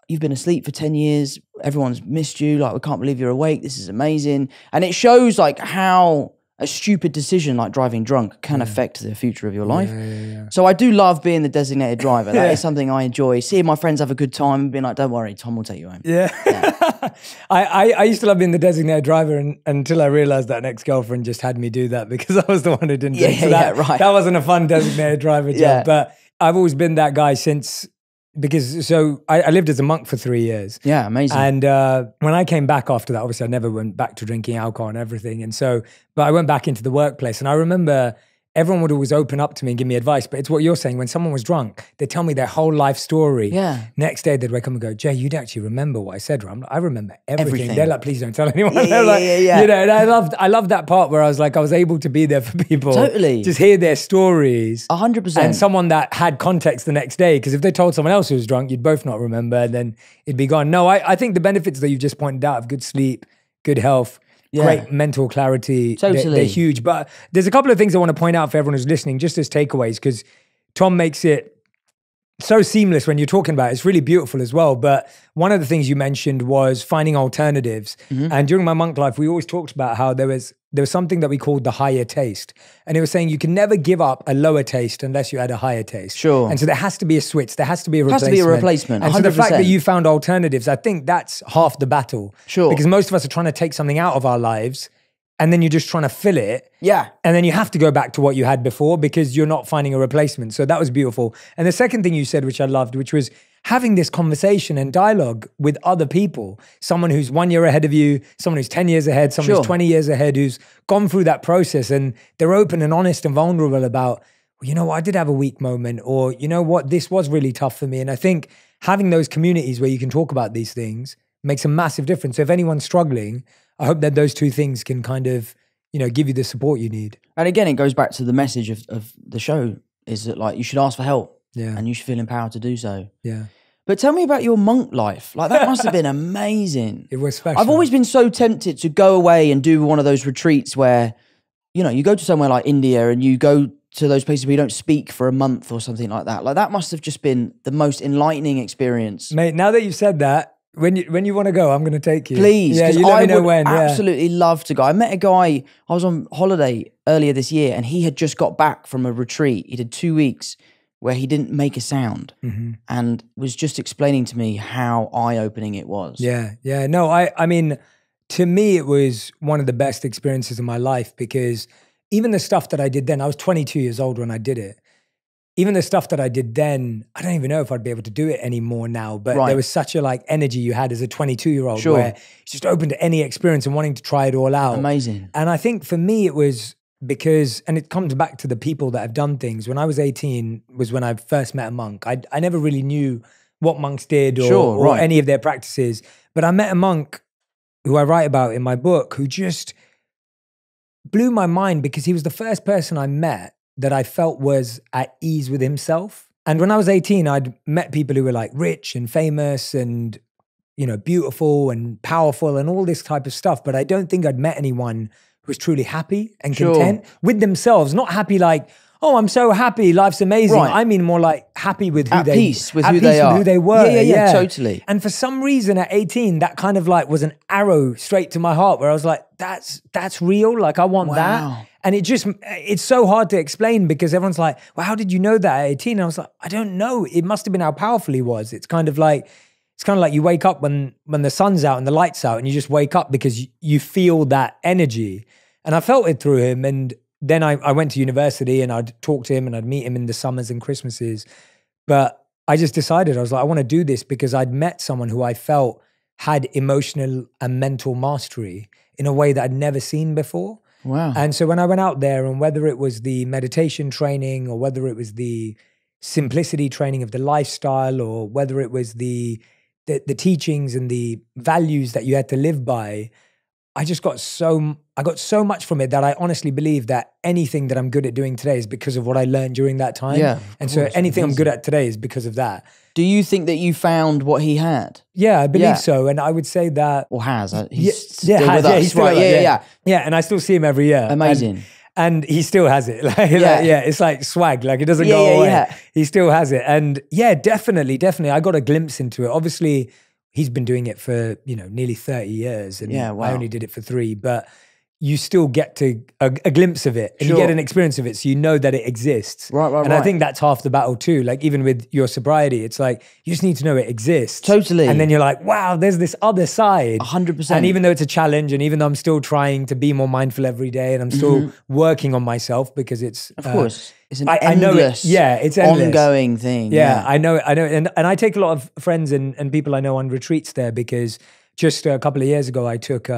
"You've been asleep for 10 years. Everyone's missed you. Like, we can't believe you're awake. This is amazing." And it shows like how a stupid decision like driving drunk can affect the future of your life. Yeah. So I do love being the designated driver. That is something I enjoy. Seeing my friends have a good time and being like, "Don't worry, Tom will take you home." Yeah. I used to love being the designated driver until I realized that an ex-girlfriend just had me do that, because I was the one who didn't drink. So that wasn't a fun designated driver job. But I've always been that guy since... Because I lived as a monk for 3 years. Yeah, amazing. And when I came back after that, obviously I never went back to drinking alcohol and everything. But I went back into the workplace, and I remember everyone would always open up to me and give me advice. But it's what you're saying. When someone was drunk, they'd tell me their whole life story. Yeah. Next day, they'd wake up and go, "Jay, you'd actually remember what I said." I'm like, "I remember everything." They're like, "Please don't tell anyone." Yeah. And I loved that part where I was able to be there for people. Totally. Just hear their stories. 100%. And someone that had context the next day, because if they told someone else who was drunk, you'd both not remember, and then it'd be gone. No, I think the benefits that you've just pointed out of good sleep, good health, great mental clarity, they're huge. But there's a couple of things I want to point out for everyone who's listening, just as takeaways, because Tom makes it so seamless when you're talking about it. It's really beautiful as well. But one of the things you mentioned was finding alternatives. And during my monk life, we always talked about how there was something that we called the higher taste. And it was saying you can never give up a lower taste unless you had a higher taste. Sure. And so there has to be a switch. There has to be a replacement. Has to be a replacement, 100%. And so the fact that you found alternatives, I think that's half the battle. Sure. Because most of us are trying to take something out of our lives and then you're just trying to fill it. Yeah. And then you have to go back to what you had before because you're not finding a replacement. So that was beautiful. And the second thing you said, which I loved, which was having this conversation and dialogue with other people, someone who's 1 year ahead of you, someone who's 10 years ahead, someone who's 20 years ahead, who's gone through that process, and they're open and honest and vulnerable about, well, you know what, I did have a weak moment, or you know what, this was really tough for me. And I think having those communities where you can talk about these things makes a massive difference. So if anyone's struggling, I hope that those two things can kind of, you know, give you the support you need. And again, it goes back to the message of the show, is that like you should ask for help. Yeah. And you should feel empowered to do so. Yeah. But tell me about your monk life. Like that must have been amazing. It was special. I've always been so tempted to go away and do one of those retreats where, you know, you go to somewhere like India and you go to those places where you don't speak for a month or something like that. Like that must have just been the most enlightening experience. Mate, now that you've said that, when you want to go, I'm going to take you. Please, yeah, because you let I me know would when. absolutely love to go. I met a guy, I was on holiday earlier this year and he had just got back from a retreat. He did 2 weeks where he didn't make a sound and was just explaining to me how eye-opening it was. Yeah, yeah. No, I mean, to me, it was one of the best experiences of my life because even the stuff that I did then, I was 22 years old when I did it. Even the stuff that I did then, I don't even know if I'd be able to do it anymore now, but there was such a like energy you had as a 22-year-old where it's just open to any experience and wanting to try it all out. Amazing. And I think for me, it was because, and it comes back to the people that have done things. When I was 18 was when I first met a monk. I never really knew what monks did or any of their practices, but I met a monk who I write about in my book who just blew my mind because he was the first person I met that I felt was at ease with himself. And when I was 18, I'd met people who were like rich and famous and, you know, beautiful and powerful and all this type of stuff. But I don't think I'd met anyone who was truly happy and content with themselves. Not happy like, oh, I'm so happy, life's amazing. I mean more like happy with who at peace with who they are. With who they were. Yeah, totally. And for some reason at 18, that kind of like was an arrow straight to my heart where I was like, that's real. Like I want that. And it's so hard to explain because everyone's like, well, how did you know that at 18? And I was like, I don't know. It must have been how powerful he was. It's kind of like you wake up when the sun's out and the light's out and you just wake up because you feel that energy. And I felt it through him. And then I went to university and I'd talk to him and I'd meet him in the summers and Christmases. But I just decided, I was like, I want to do this because I'd met someone who I felt had emotional and mental mastery in a way that I'd never seen before. Wow. And so when I went out there, and whether it was the meditation training or whether it was the simplicity training of the lifestyle or whether it was the teachings and the values that you had to live by, I got so much from it that I honestly believe that anything that I'm good at doing today is because of what I learned during that time. Yeah, and so anything I'm good at today is because of that. Do you think that you found what he had? Yeah, I believe so. And I would say that... Or has. He's still with us. He's still Yeah, and I still see him every year. Amazing. And he still has it. It's like swag. Like it doesn't go away. Yeah. He still has it. And yeah, definitely. I got a glimpse into it. Obviously, he's been doing it for, nearly 30 years. And I only did it for 3. But you still get to a glimpse of it and you get an experience of it. So you know that it exists. Right. I think that's half the battle too. Like even with your sobriety, it's like, you just need to know it exists. Totally. And then you're like, wow, there's this other side. 100%. And even though it's a challenge and even though I'm still trying to be more mindful every day and I'm still working on myself because it's... Of course. It's an I know it. Yeah, it's endless. Ongoing thing. Yeah, I know. And I take a lot of friends and people I know on retreats there because just a couple of years ago, I took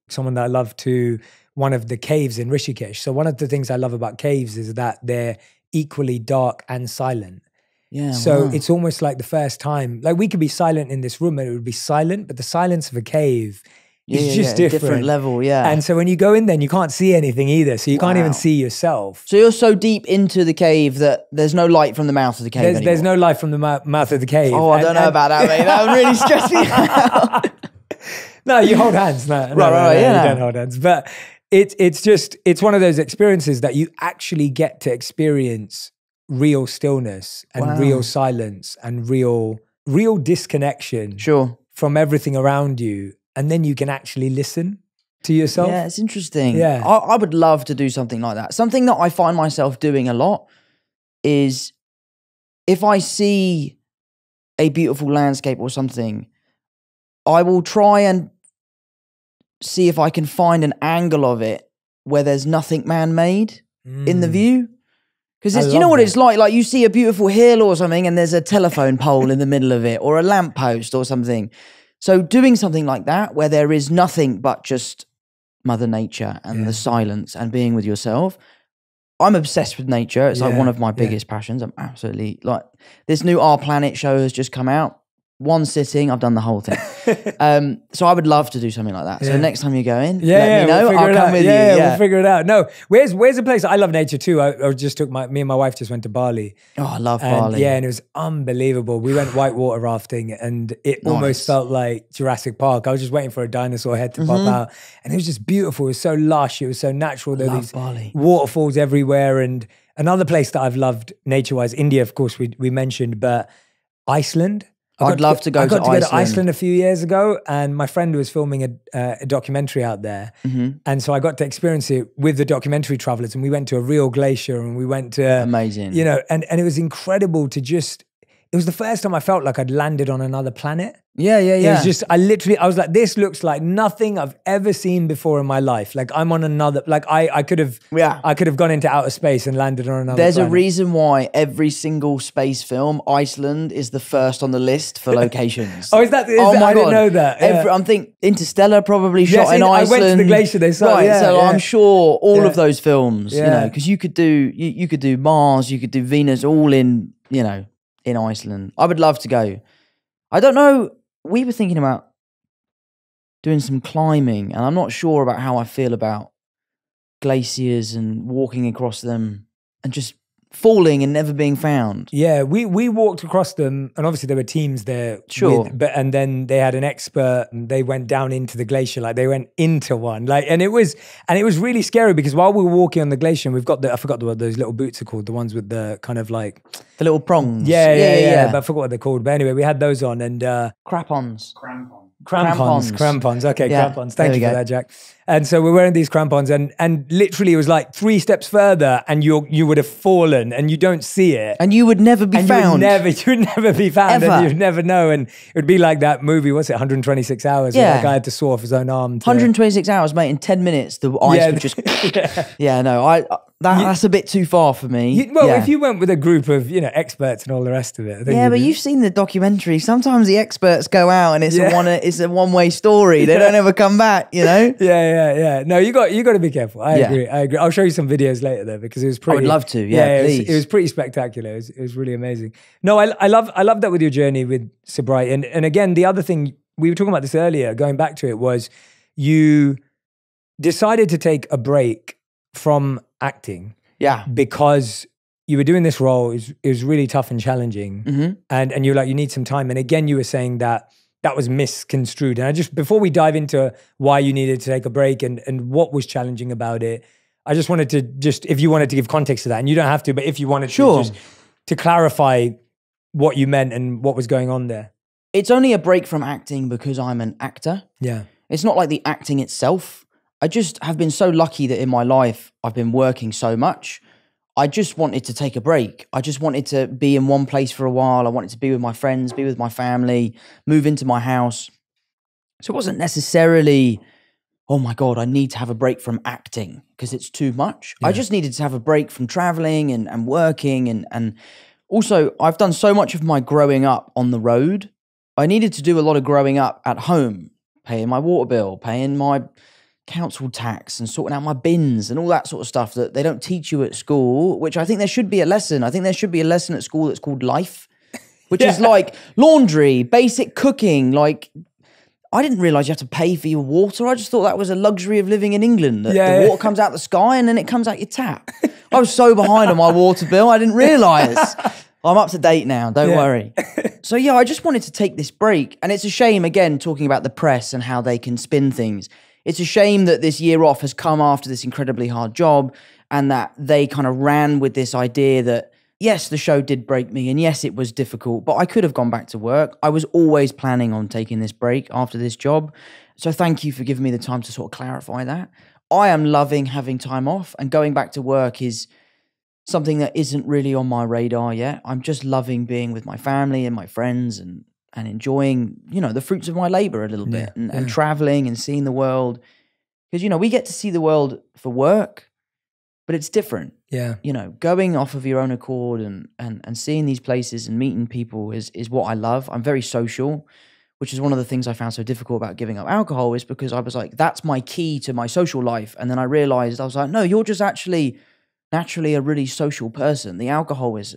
someone that I love to one of the caves in Rishikesh. So one of the things I love about caves is that they're equally dark and silent. Yeah. So it's almost like the first time, like we could be silent in this room and it would be silent, but the silence of a cave is just different. Different level, yeah. And so when you go in there, you can't see anything either. So you can't even see yourself. So you're so deep into the cave that there's no light from the mouth of the cave There's no light from the mouth of the cave. Oh, I don't know about that, mate. That would really stress me out. No, you hold hands. No, you don't hold hands. But it's one of those experiences that you actually get to experience real stillness and real silence and real disconnection Sure. from everything around you. And then you can actually listen to yourself. Yeah, it's interesting. Yeah. I would love to do something like that. Something that I find myself doing a lot is if I see a beautiful landscape or something, I will try and see if I can find an angle of it where there's nothing man-made in the view. Because you know what it's like? Like you see a beautiful hill or something and there's a telephone pole in the middle of it or a lamppost or something. So doing something like that where there is nothing but just Mother Nature and the silence and being with yourself. I'm obsessed with nature. It's like one of my biggest passions. I'm absolutely like, this new Our Planet show has just come out. One sitting, I've done the whole thing. So I would love to do something like that. So next time you go in, let me know. I'll come with you. Yeah, we'll figure it out. No, where's a place? I love nature too. I just took me and my wife just went to Bali. Oh, I love Bali. Yeah, and it was unbelievable. We went whitewater rafting and it almost felt like Jurassic Park. I was just waiting for a dinosaur head to pop out. And it was just beautiful. It was so lush. It was so natural. There were these Bali. waterfalls everywhere. And another place that I've loved nature-wise, India, of course, we mentioned, but Iceland. I'd love to go to Iceland. I got to go to Iceland a few years ago, and my friend was filming a documentary out there. And so I got to experience it with the documentary travelers, and we went to a real glacier, and we went to... Amazing. You know, and it was incredible to just... It was the first time I felt like I'd landed on another planet. Yeah. It was just, I was like, this looks like nothing I've ever seen before in my life. Like I'm on another, like I could have gone into outer space and landed on another There's planet. a reason why every single space film, Iceland is the first on the list for locations. Oh, is that? I didn't know that. Yeah. I'm thinking Interstellar probably shot in I Iceland. went to the glacier they saw. Right, so I'm sure all of those films, you know, Yeah. because you could do Mars, you could do Venus, all in, you know, in Iceland. I would love to go. I don't know. We were thinking about doing some climbing, and I'm not sure about how I feel about glaciers and walking across them and just falling and never being found. Yeah, we walked across them, and obviously there were teams there. Sure. And then they had an expert, and they went down into the glacier, like they went into one, like, and it was really scary because while we were walking on the glacier, we've got I forgot what those little boots are called, the ones with the kind of like the little prongs. Yeah. But I forgot what they're called. But anyway, we had those on and Crampons. Crampons. Okay, Yeah, crampons. Thank there you we for go. that, Jack. And so we're wearing these crampons, and literally it was like 3 steps further, and you would have fallen, and you don't see it, And you would never be and found. you would never be found, Ever. and you'd never know. And it would be like that movie. What's it? 126 hours. Where Yeah. that guy had to saw off his own arm. 126 hours, mate. In 10 minutes, the ice would just... Yeah, no, that's a bit too far for me. If you went with a group of experts and all the rest of it, I think Yeah, but you've seen the documentary. Sometimes the experts go out and it's a one-way story. They don't ever come back, you know? Yeah. No, you got to be careful. I agree. I'll show you some videos later though, because it was pretty. I would love to. Yeah, please. It was pretty spectacular. It was really amazing. No, I love that with your journey with sobriety. And again, the other thing we were talking about this earlier, going back to it, was you decided to take a break from acting. Yeah. Because you were doing this role, it was really tough and challenging. And you're like, you need some time. And again, you were saying that was misconstrued. And before we dive into why you needed to take a break and what was challenging about it, I just wanted to if you wanted to give context to that, and you don't have to, but if you wanted to clarify what you meant and what was going on there. It's only a break from acting because I'm an actor. Yeah. It's not like the acting itself. I just have been so lucky that in my life, I've been working so much. I just wanted to take a break. I just wanted to be in one place for a while. I wanted to be with my friends, be with my family, move into my house. So it wasn't necessarily, oh my God, I need to have a break from acting because it's too much. Yeah. I just needed to have a break from traveling and working. And also, I've done so much of my growing up on the road. I needed to do a lot of growing up at home, paying my water bill, paying my council tax and sorting out my bins and all that sort of stuff that they don't teach you at school, which I think there should be a lesson. I think there should be a lesson at school that's called life, which is like laundry, basic cooking. Like, I didn't realize you have to pay for your water. I just thought that was a luxury of living in England. That the water comes out the sky and then it comes out your tap. I was so behind on my water bill, I didn't realize. I'm up to date now, don't worry. So I just wanted to take this break. And it's a shame, again, talking about the press and how they can spin things. It's a shame that this year off has come after this incredibly hard job and that they kind of ran with this idea that yes, the show did break me, and yes, it was difficult, but I could have gone back to work. I was always planning on taking this break after this job. So thank you for giving me the time to sort of clarify that. I am loving having time off, and going back to work is something that isn't really on my radar yet. I'm just loving being with my family and my friends and enjoying, the fruits of my labor a little bit and traveling and seeing the world. Because, we get to see the world for work, but it's different. Yeah. Going off of your own accord and seeing these places and meeting people is what I love. I'm very social, which is one of the things I found so difficult about giving up alcohol, is because I was like, that's my key to my social life. And then I realized, I was like, no, you're just actually naturally a really social person. The alcohol is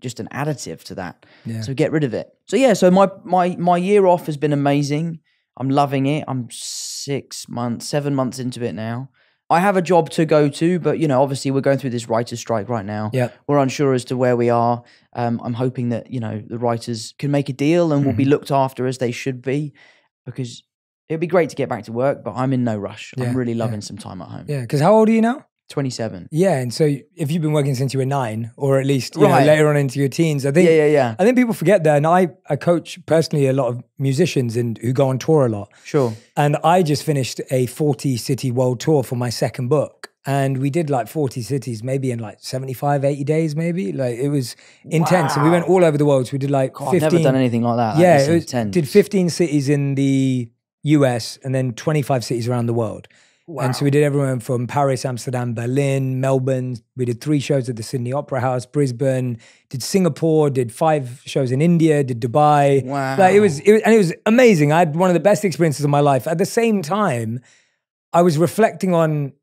just an additive to that. Yeah. So get rid of it. So yeah, so my year off has been amazing. I'm loving it. I'm 7 months into it now. I have a job to go to, but obviously we're going through this writer's strike right now. Yeah. We're unsure as to where we are. I'm hoping that, the writers can make a deal and will be looked after as they should be, because it'd be great to get back to work, but I'm in no rush. I'm really loving some time at home. Yeah, because how old are you now? 27. Yeah, and so if you've been working since you were 9, or at least later on into your teens, I think I think people forget that. And I coach personally a lot of musicians who go on tour a lot. Sure. And I just finished a 40-city world tour for my second book. And we did like 40 cities, maybe in like 75, 80 days, maybe. Like it was intense. And we went all over the world. So we did like 15. I've never done anything like that. Yeah, it was intense. Did 15 cities in the US and then 25 cities around the world. Wow. And so we did everywhere from Paris, Amsterdam, Berlin, Melbourne. We did 3 shows at the Sydney Opera House, Brisbane, did Singapore, did 5 shows in India, did Dubai. Wow. Like it was amazing. I had one of the best experiences of my life. At the same time, I was reflecting on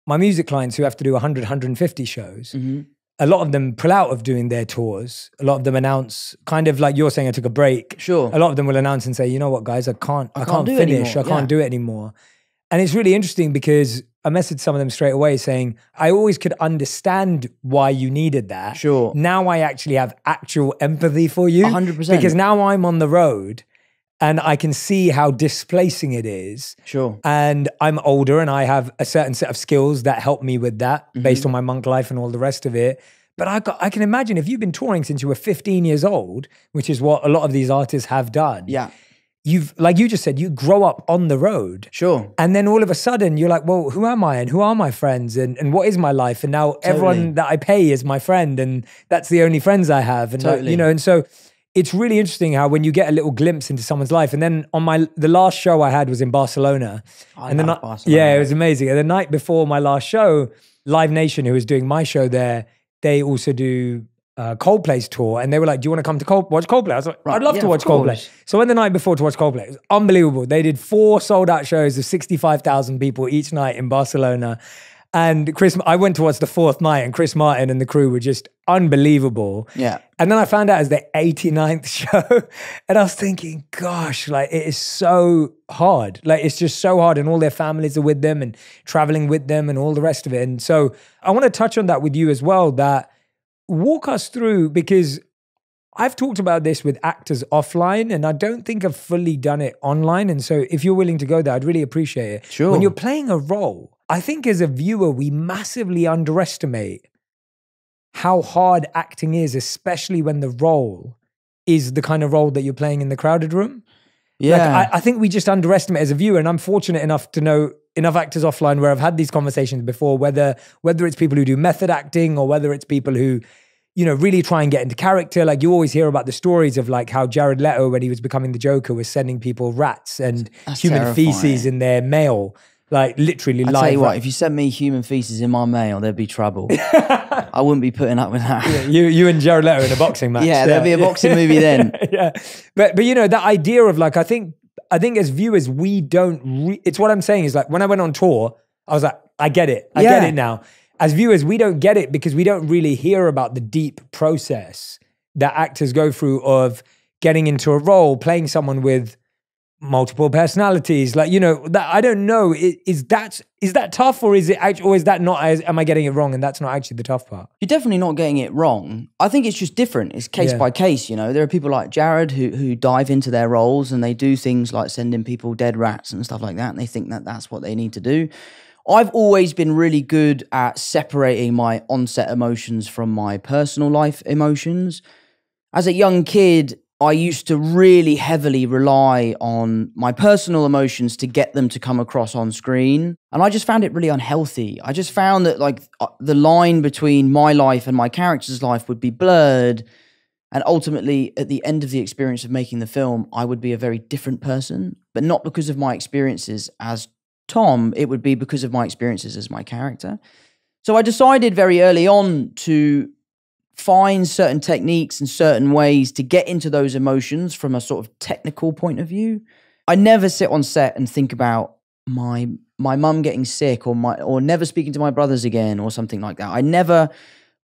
my music clients who have to do 100, 150 shows. Mm-hmm. A lot of them pull out of doing their tours. A lot of them announce, kind of like you're saying, I took a break. Sure. A lot of them will announce and say, you know what, guys, I can't finish. I can't do it anymore. And it's really interesting because I messaged some of them straight away saying, I always could understand why you needed that. Sure. Now I actually have actual empathy for you. 100%. Because now I'm on the road and I can see how displacing it is. Sure. And I'm older and I have a certain set of skills that help me with that based on my monk life and all the rest of it. But I can imagine if you've been touring since you were 15 years old, which is what a lot of these artists have done. Yeah. You've, like you just said, you grow up on the road. Sure. And then all of a sudden you're like, well, who am I? And who are my friends? And what is my life? And now everyone that I pay is my friend. And that's the only friends I have. And and so it's really interesting how when you get a little glimpse into someone's life. And then on the last show I had was in Barcelona. Barcelona. Yeah, it was amazing. And the night before my last show, Live Nation, who was doing my show there, they also do Coldplay's tour, and they were like, do you want to come to watch Coldplay? I was like, I'd love to watch Coldplay. So I went the night before to watch Coldplay. It was unbelievable. They did 4 sold out shows of 65,000 people each night in Barcelona. And I went to watch the 4th night, and Chris Martin and the crew were just unbelievable. Yeah. And then I found out it was their 89th show, and I was thinking, gosh, like it is so hard. Like it's just so hard, and all their families are with them and traveling with them and all the rest of it. And so I want to touch on that with you as well, that walk us through, because I've talked about this with actors offline, and I don't think I've fully done it online. And so if you're willing to go there, I'd really appreciate it. Sure. When you're playing a role, I think as a viewer, we massively underestimate how hard acting is, especially when the role is the kind of role that you're playing in the crowded room. Yeah. Like, I think we just underestimate as a viewer, and I'm fortunate enough to know enough actors offline where I've had these conversations before, whether it's people who do method acting or whether it's people who, really try and get into character. Like you always hear about the stories of like how Jared Leto, when he was becoming the Joker, was sending people rats and human feces in their mail. Like literally live. I'll tell you what, if you sent me human feces in my mail, there'd be trouble. I wouldn't be putting up with that. Yeah, you and Jared Leto in a boxing match. Yeah, there'd be a boxing movie then. Yeah. But that idea of like, I think as viewers, we don't, it's what I'm saying is like, when I went on tour, I was like, I get it. I get it now. As viewers, we don't get it because we don't really hear about the deep process that actors go through of getting into a role, playing someone with multiple personalities. Like, that I don't know. Is that tough, or is it actually, or is that not, am I getting it wrong? And that's not actually the tough part. You're definitely not getting it wrong. I think it's just different. It's case by case, There are people like Jared who dive into their roles and they do things like sending people dead rats and stuff like that. And they think that that's what they need to do. I've always been really good at separating my on-set emotions from my personal life emotions. As a young kid, I used to really heavily rely on my personal emotions to get them to come across on screen. And I just found it really unhealthy. I just found that like the line between my life and my character's life would be blurred. And ultimately, at the end of the experience of making the film, I would be a very different person, but not because of my experiences as Tom. It would be because of my experiences as my character. So I decided very early on to find certain techniques and certain ways to get into those emotions from a sort of technical point of view. I never sit on set and think about my mum getting sick or never speaking to my brothers again or something like that. I never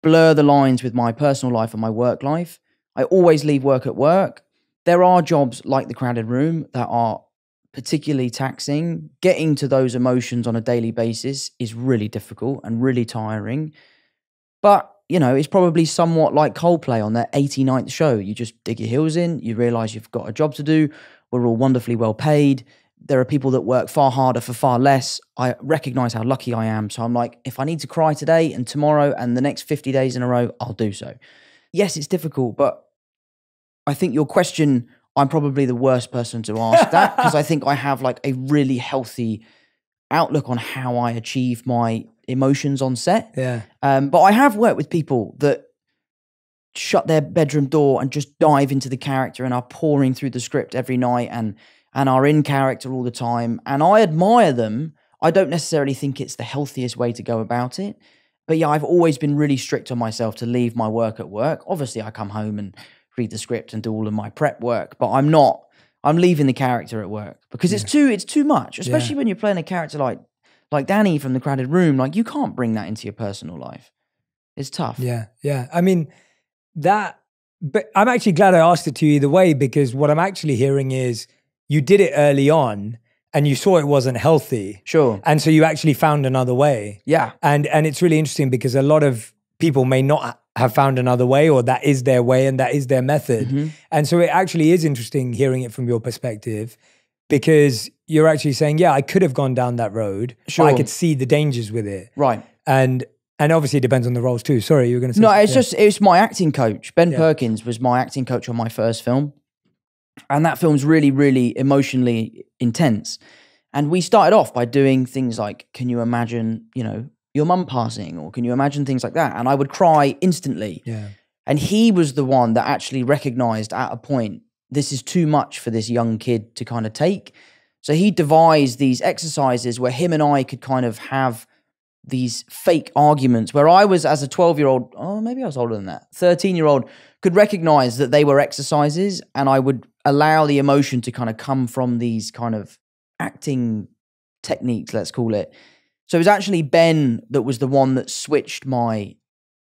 blur the lines with my personal life and my work life. I always leave work at work. There are jobs like The Crowded Room that are particularly taxing. Getting to those emotions on a daily basis is really difficult and really tiring. But you know, it's probably somewhat like Coldplay on their 89th show. You just dig your heels in, you realize you've got a job to do. We're all wonderfully well paid. There are people that work far harder for far less. I recognize how lucky I am. So I'm like, if I need to cry today and tomorrow and the next 50 days in a row, I'll do so. Yes, it's difficult, but I think your question, I'm probably the worst person to ask that because I think I have like a really healthy outlook on how I achieve my emotions on set. Yeah. But I have worked with people that shut their bedroom door and just dive into the character and are pouring through the script every night and are in character all the time. And I admire them. I don't necessarily think it's the healthiest way to go about it. But yeah, I've always been really strict on myself to leave my work at work. Obviously, I come home and read the script and do all of my prep work, but I'm leaving the character at work because it's too much, especially when you're playing a character like Danny from The Crowded Room. Like, you can't bring that into your personal life. It's tough. Yeah. I mean, but I'm actually glad I asked it to you either way, because what I'm actually hearing is you did it early on and you saw it wasn't healthy. Sure. And so you actually found another way. Yeah. And it's really interesting because a lot of people may not have found another way, or that is their way and that is their method. Mm-hmm. And so it actually is interesting hearing it from your perspective, because you're actually saying, yeah, I could have gone down that road. Sure. But I could see the dangers with it. Right. And obviously it depends on the roles too. Sorry, you were going to say No, something. it's my acting coach. Ben Perkins was my acting coach on my first film. And that film's really, really emotionally intense. And we started off by doing things like, can you imagine, your mum passing, or can you imagine things like that? And I would cry instantly. Yeah. And he was the one that actually recognized at a point, this is too much for this young kid to kind of take. So he devised these exercises where him and I could kind of have these fake arguments where I was, as a 12-year-old, maybe I was older than that, 13-year-old, could recognize that they were exercises, and I would allow the emotion to kind of come from these kind of acting techniques, let's call it. So it was actually Ben that was the one that switched my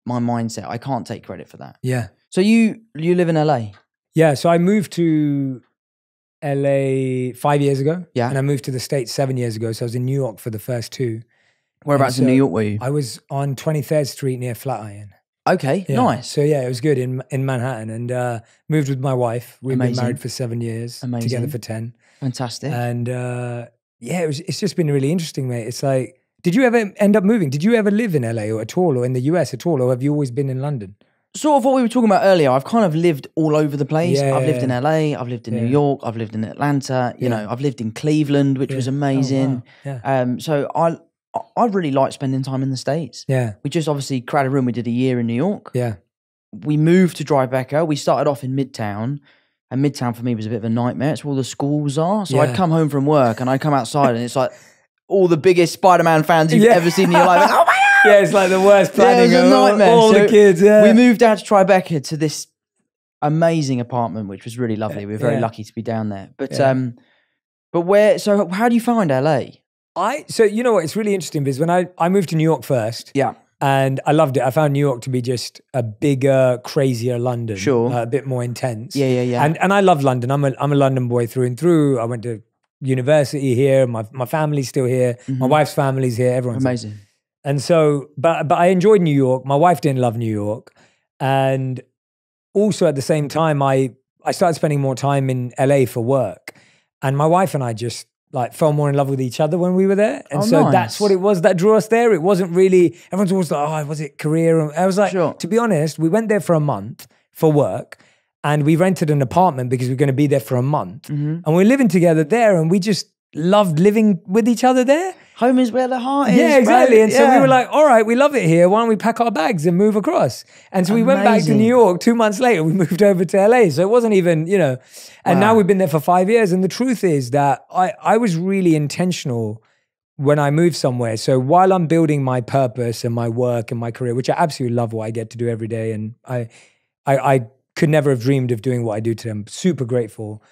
mindset. I can't take credit for that. Yeah. So you live in LA? Yeah. So I moved to LA 5 years ago. Yeah. And I moved to the States 7 years ago. So I was in New York for the first two. Whereabouts in New York were you? I was on 23rd Street near Flatiron. Okay, Yeah. nice. So yeah, it was good in Manhattan, and moved with my wife. We've been Amazing. married for 7 years, Amazing. together for 10. Fantastic. And it's just been really interesting, mate. It's like, did you ever end up moving? Did you ever live in LA or at all, or in the US at all, or have you always been in London? Sort of what we were talking about earlier. I've kind of lived all over the place. Yeah, I've lived in LA, I've lived in New York, I've lived in Atlanta, I've lived in Cleveland, which was amazing. Oh, wow. Yeah. So I really like spending time in the States. Yeah. We just obviously Crowded Room, we did a year in New York. Yeah. We moved to Tribeca. We started off in Midtown, and Midtown for me was a bit of a nightmare. It's where all the schools are. So I'd come home from work and I'd come outside and it's like all the biggest Spider-Man fans you've ever seen in your life. Like, oh my God! Yeah, it's like the worst planning. It was a nightmare. All So the kids, we moved out to Tribeca to this amazing apartment, which was really lovely. We were very lucky to be down there. But so how do you find LA? So you know what, it's really interesting because when I moved to New York first. Yeah. And I loved it. I found New York to be just a bigger, crazier London. Sure. A bit more intense. Yeah. And I love London. I'm a London boy through and through. I went to university here. My family's still here. My wife's family's here. Everyone's amazing. Here. And so, but I enjoyed New York. My wife didn't love New York. And also at the same time, I started spending more time in LA for work. And my wife and I just like fell more in love with each other when we were there. And Oh, so nice. that's what it was that drew us there. It wasn't really, everyone's always like, oh, was it career? And I was like, Sure. to be honest, we went there for a month for work and we rented an apartment because we were going to be there for a month. Mm-hmm. And we're living together there and we just loved living with each other there. Home is where the heart is. Yeah, exactly. bro. And so we Yeah. were like, all right, we love it here. Why don't we pack our bags and move across? And so we went back to Amazing. New York. 2 months later, we moved over to LA. So it wasn't even, and now Wow. we've been there for 5 years. And the truth is that I was really intentional when I moved somewhere. So while I'm building my purpose and my work and my career, which I absolutely love what I get to do every day. And I could never have dreamed of doing what I do today. I'm super grateful.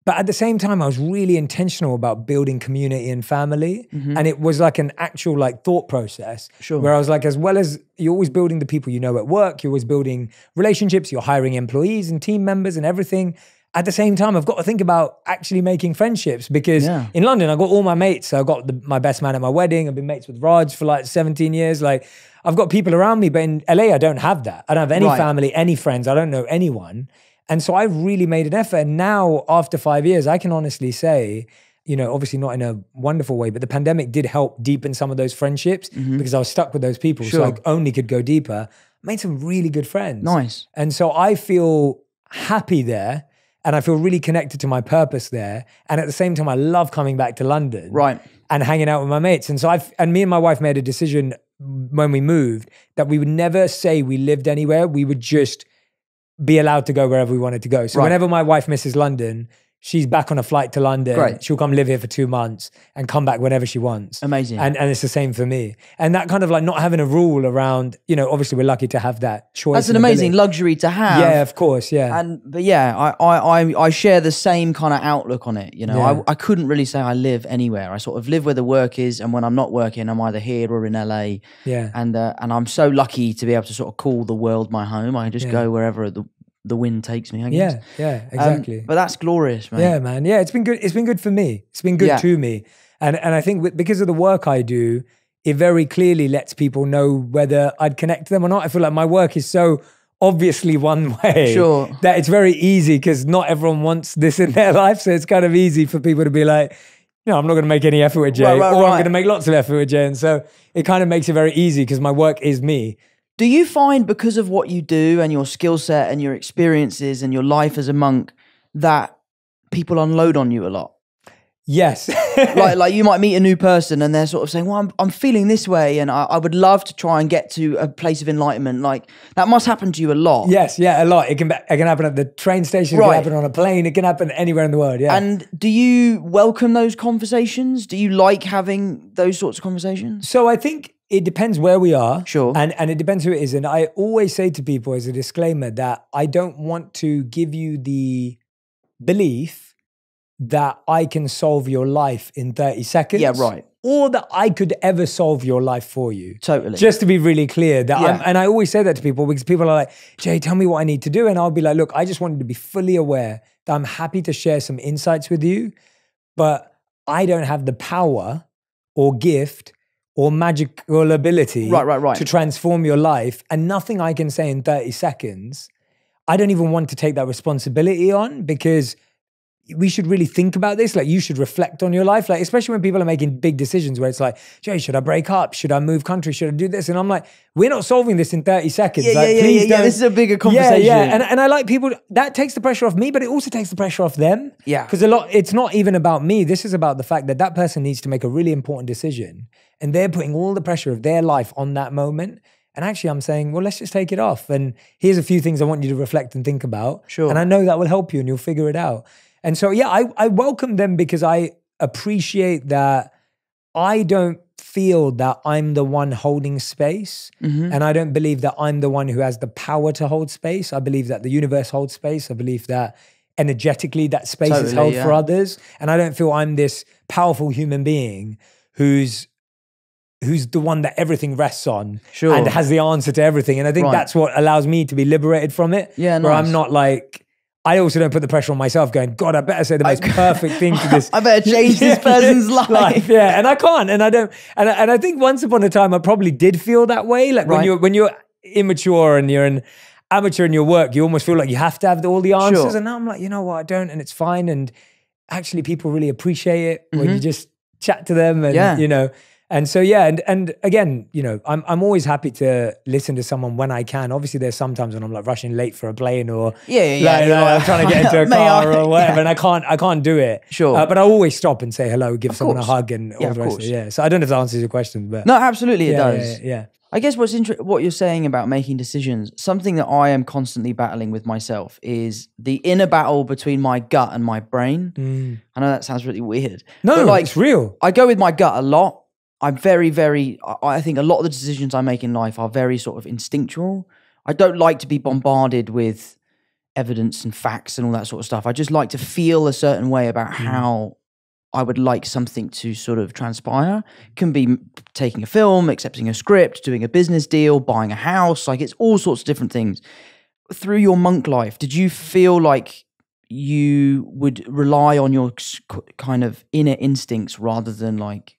But at the same time, I was really intentional about building community and family. And it was like an actual thought process. Sure. Where I was like, as well as you're always building the people you know at work, you're always building relationships, you're hiring employees and team members and everything. At the same time, I've got to think about actually making friendships because in London, I got all my mates. So I got my best man at my wedding. I've been mates with Raj for 17 years. I've got people around me, but in LA, I don't have that. I don't have any family, any friends. I don't know anyone. And so I've really made an effort. And now, after 5 years, I can honestly say, obviously not in a wonderful way, but the pandemic did help deepen some of those friendships because I was stuck with those people. Sure. So I only could go deeper. Made some really good friends. Nice. And so I feel happy there and I feel really connected to my purpose there. And at the same time, I love coming back to London. Right. And hanging out with my mates. And so me and my wife made a decision when we moved that we would never say we lived anywhere. We would just be allowed to go wherever we wanted to go. So whenever my wife misses London, she's back on a flight to London. Great. She'll come live here for 2 months and come back whenever she wants. Amazing. And it's the same for me. And that kind of not having a rule around, obviously we're lucky to have that choice. That's an and amazing ability. luxury to have. Yeah, of course. Yeah. But yeah, I share the same kind of outlook on it. Yeah. I couldn't really say I live anywhere. I sort of live where the work is, and when I'm not working, I'm either here or in LA. Yeah. And I'm so lucky to be able to sort of call the world my home. I can just go wherever the wind takes me, I guess. Yeah, exactly. But that's glorious, man. Yeah, man. Yeah, it's been good. It's been good for me. It's been good to me. And I think because of the work I do, it very clearly lets people know whether I'd connect to them or not. I feel like my work is so obviously one way that it's very easy because not everyone wants this in their life. So it's kind of easy for people to be like, I'm not going to make any effort with Jay or I'm going to make lots of effort with Jay. And so it kind of makes it very easy because my work is me. Do you find because of what you do and your skill set and your experiences and your life as a monk that people unload on you a lot? Yes. like you might meet a new person and they're sort of saying, well, I'm feeling this way and I would love to try and get to a place of enlightenment. Like that must happen to you a lot. Yes, yeah, a lot. It can happen at the train station, it can happen on a plane, it can happen anywhere in the world, yeah. And do you welcome those conversations? Do you like having those sorts of conversations? So I think it depends where we are. Sure. And it depends who it is. And I always say to people as a disclaimer that I don't want to give you the belief that I can solve your life in 30 seconds. Yeah, right. Or that I could ever solve your life for you. Totally. Just to be really clear. And I always say that to people because people are like, Jay, tell me what I need to do. And I'll be like, look, I just wanted to be fully aware that I'm happy to share some insights with you, but I don't have the power or gift or magical ability to transform your life. And nothing I can say in 30 seconds, I don't even want to take that responsibility on because we should really think about this. Like you should reflect on your life. Like, especially when people are making big decisions where it's like, Jay, should I break up? Should I move country? Should I do this? And I'm like, we're not solving this in 30 seconds. Please don't. This is a bigger conversation. Yeah. And I like people, that takes the pressure off me, but it also takes the pressure off them. Yeah. Because it's not even about me. This is about the fact that that person needs to make a really important decision and they're putting all the pressure of their life on that moment. And actually I'm saying, well, let's just take it off. And here's a few things I want you to reflect and think about. Sure. And I know that will help you and you'll figure it out. And so, I welcome them because I appreciate that I don't feel that I'm the one holding space. And I don't believe that I'm the one who has the power to hold space. I believe that the universe holds space. I believe that energetically that space is held for others. And I don't feel I'm this powerful human being who's the one that everything rests on and has the answer to everything. And I think that's what allows me to be liberated from it. Yeah, where nice. I'm not like, I also don't put the pressure on myself going, God, I better say the most perfect thing to this. I better change this person's life. Yeah, and I can't, and I don't. And I think once upon a time, I probably did feel that way. Like when you're immature and you're an amateur in your work, you almost feel like you have to have all the answers. Sure. And now I'm like, you know what, I don't, and it's fine. And actually people really appreciate it when you just chat to them and, you know, and so, and again, you know, I'm always happy to listen to someone when I can. Obviously, there's sometimes when I'm like rushing late for a plane or I'm trying to get into a car or whatever, and I can't do it. Sure, but I always stop and say hello, give someone a hug, and all the rest of it. So I don't know if that answers your question, but no, absolutely it does. Yeah. I guess what you're saying about making decisions, something that I am constantly battling with myself is the inner battle between my gut and my brain. I know that sounds really weird. No, but like, it's real. I go with my gut a lot. I'm I think a lot of the decisions I make in life are very sort of instinctual. I don't like to be bombarded with evidence and facts and all that sort of stuff. I just like to feel a certain way about how I would like something to sort of transpire. It can be taking a film, accepting a script, doing a business deal, buying a house. Like, it's all sorts of different things. Through your monk life, did you feel like you would rely on your kind of inner instincts rather than like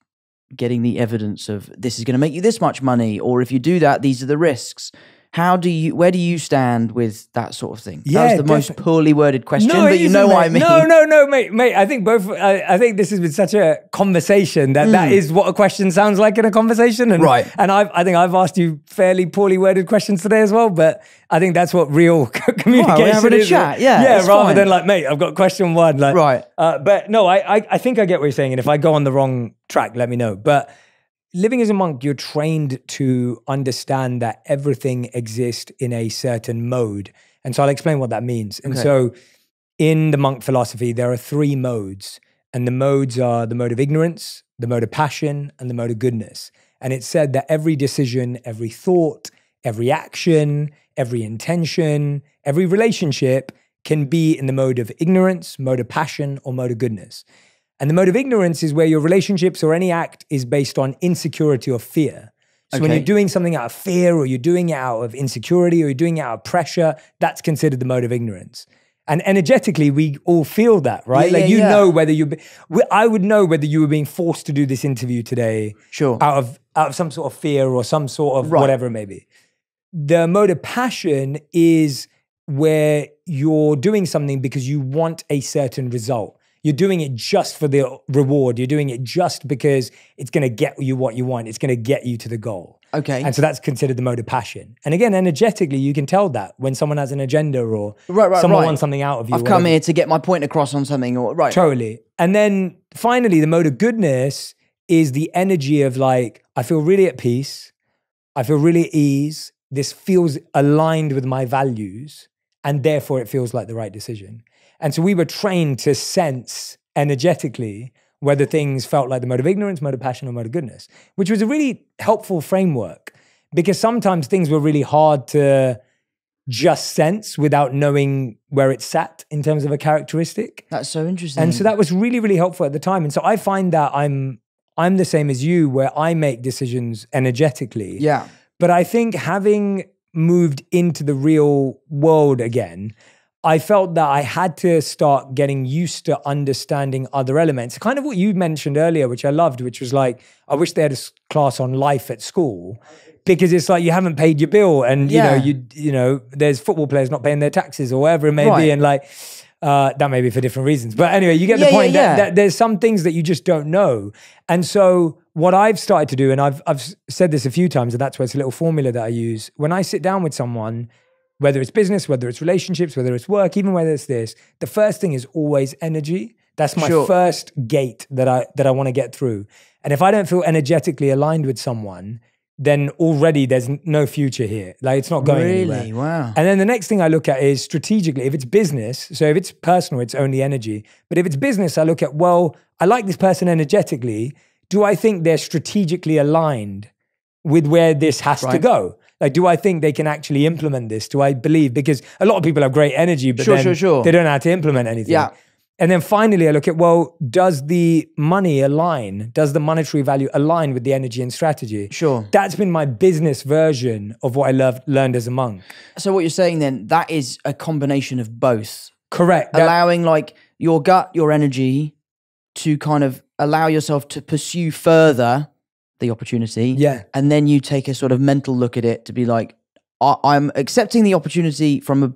getting the evidence of this is going to make you this much money, or if you do that, these are the risks? Where do you stand with that sort of thing? That was the most poorly worded question, but you know what I mean. No, mate. I think I think this has been such a conversation that is what a question sounds like in a conversation. And, and I think I've asked you fairly poorly worded questions today as well, but I think that's what real communication we're having is. A chat, rather than like, mate, I've got question one. Like, but no, I think I get what you're saying. And if I go on the wrong track, let me know. But living as a monk, you're trained to understand that everything exists in a certain mode. And so I'll explain what that means. And so in the monk philosophy, there are 3 modes. And the modes are the mode of ignorance, the mode of passion, and the mode of goodness. And it's said that every decision, every thought, every action, every intention, every relationship can be in the mode of ignorance, mode of passion, or mode of goodness. And the mode of ignorance is where your relationships or any act is based on insecurity or fear. So when you're doing something out of fear, or you're doing it out of insecurity, or you're doing it out of pressure, that's considered the mode of ignorance. And energetically, we all feel that, right? Know whether I would know whether you were being forced to do this interview today, out of some sort of fear or some sort of whatever it may be. The mode of passion is where you're doing something because you want a certain result. You're doing it just for the reward. You're doing it just because it's going to get you what you want. It's going to get you to the goal. Okay. And so that's considered the mode of passion. And again, energetically, you can tell that when someone has an agenda or someone wants something out of you. I've come here to get my point across on something. Totally. And then finally, the mode of goodness is the energy of like, I feel really at peace. I feel really at ease. This feels aligned with my values. And therefore, it feels like the right decision. And so we were trained to sense energetically whether things felt like the mode of ignorance, mode of passion, or mode of goodness, which was a really helpful framework because sometimes things were really hard to just sense without knowing where it sat in terms of a characteristic. That's so interesting. And so that was really, really helpful at the time. And so I find that I'm the same as you, where I make decisions energetically. Yeah. But I think having moved into the real world again, I felt that I had to start getting used to understanding other elements. Kind of what you mentioned earlier, which I loved, which was like, I wish they had a class on life at school, because it's like you haven't paid your bill, and you know, there's football players not paying their taxes or whatever it may be, and like that may be for different reasons. But anyway, you get the point that there's some things that you just don't know. And so what I've started to do, and I've said this a few times, and that's where it's a little formula that I use. When I sit down with someone, whether it's business, whether it's relationships, whether it's work, even whether it's this, the first thing is always energy. That's my first gate that I want to get through. And if I don't feel energetically aligned with someone, then already there's no future here. Like, it's not going anywhere. Really? Wow. And then the next thing I look at is strategically, if it's business, so if it's personal, it's only energy. But if it's business, I look at, well, I like this person energetically. Do I think they're strategically aligned with where this has to go? Like, do I think they can actually implement this? Do I believe? Because a lot of people have great energy, but then they don't know how to implement anything. Yeah. And then finally, I look at, well, does the money align? Does the monetary value align with the energy and strategy? Sure. That's been my business version of what I learned as a monk. So what you're saying then, that is a combination of both. Correct. Allowing like your gut, your energy to kind of allow yourself to pursue further the opportunity. Yeah. And then you take a sort of mental look at it to be like, I'm accepting the opportunity from an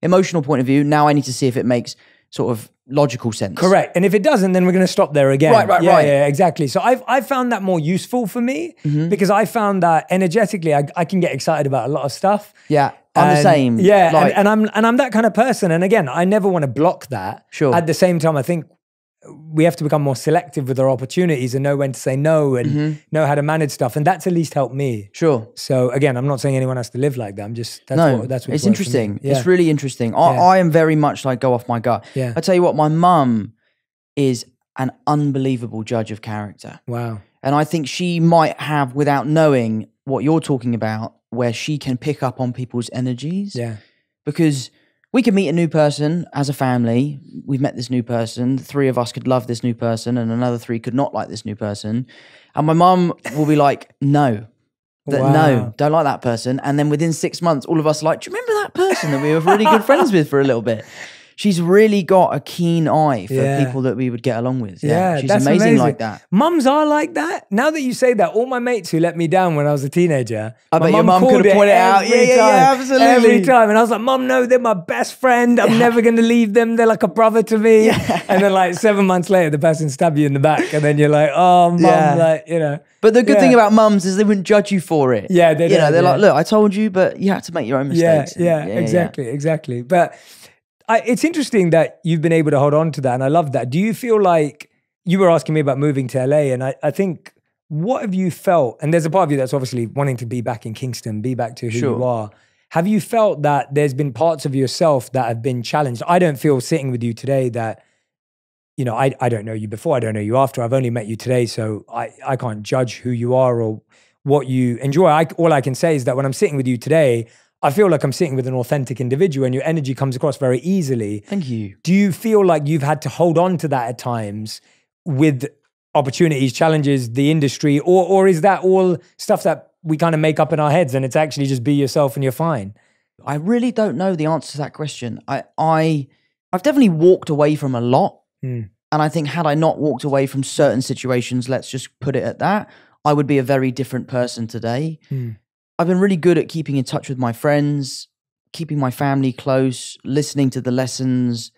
emotional point of view. Now I need to see if it makes sort of logical sense. Correct. And if it doesn't, then we're going to stop there again. Right, yeah, right. Yeah, exactly. So I've found that more useful for me because I found that energetically I can get excited about a lot of stuff. Yeah, I'm the same. Yeah, Like, and I'm that kind of person. And again, I never want to block that. Sure. At the same time, I think we have to become more selective with our opportunities and know when to say no and know how to manage stuff. And that's at least helped me. Sure. So again, I'm not saying anyone has to live like that. I'm just, that's No, what's it's worked for interesting. me. Yeah. It's really interesting. I am very much like go off my gut. Yeah. I tell you what, my mum is an unbelievable judge of character. Wow. And I think she might have, without knowing what you're talking about, where she can pick up on people's energies. Yeah. Because we could meet a new person as a family. We've met this new person. 3 of us could love this new person and another 3 could not like this new person. And my mum will be like, no, no, don't like that person. And then within 6 months, all of us are like, do you remember that person that we were really good friends with for a little bit? She's really got a keen eye for people that we would get along with. Yeah, she's that's amazing like that. Mums are like that. Now that you say that, all my mates who let me down when I was a teenager, I bet my your mum could have pointed it out. Yeah, absolutely. Every time. And I was like, Mum, no, they're my best friend. I'm never going to leave them. They're like a brother to me. And then like 7 months later, the person stabbed you in the back. And then you're like, oh, Mum, like, you know. But the good thing about mums is they wouldn't judge you for it. Yeah, they don't. You know, they're like, look, I told you, but you have to make your own mistakes. Exactly. But it's interesting that you've been able to hold on to that. And I love that. Do you feel like, you were asking me about moving to LA, and I think, what have you felt? And there's a part of you that's obviously wanting to be back in Kingston, be back to who you are. Have you felt that there's been parts of yourself that have been challenged? I don't feel sitting with you today that, you know, I don't know you before, I don't know you after. I've only met you today, so I can't judge who you are or what you enjoy. All I can say is that when I'm sitting with you today, I feel like I'm sitting with an authentic individual and your energy comes across very easily. Thank you. Do you feel like you've had to hold on to that at times with opportunities, challenges, the industry, or is that all stuff that we kind of make up in our heads and it's actually just be yourself and you're fine? I really don't know the answer to that question. I've definitely walked away from a lot. And I think had I not walked away from certain situations, let's just put it at that, I would be a very different person today. I've been really good at keeping in touch with my friends, keeping my family close, listening to the lessons,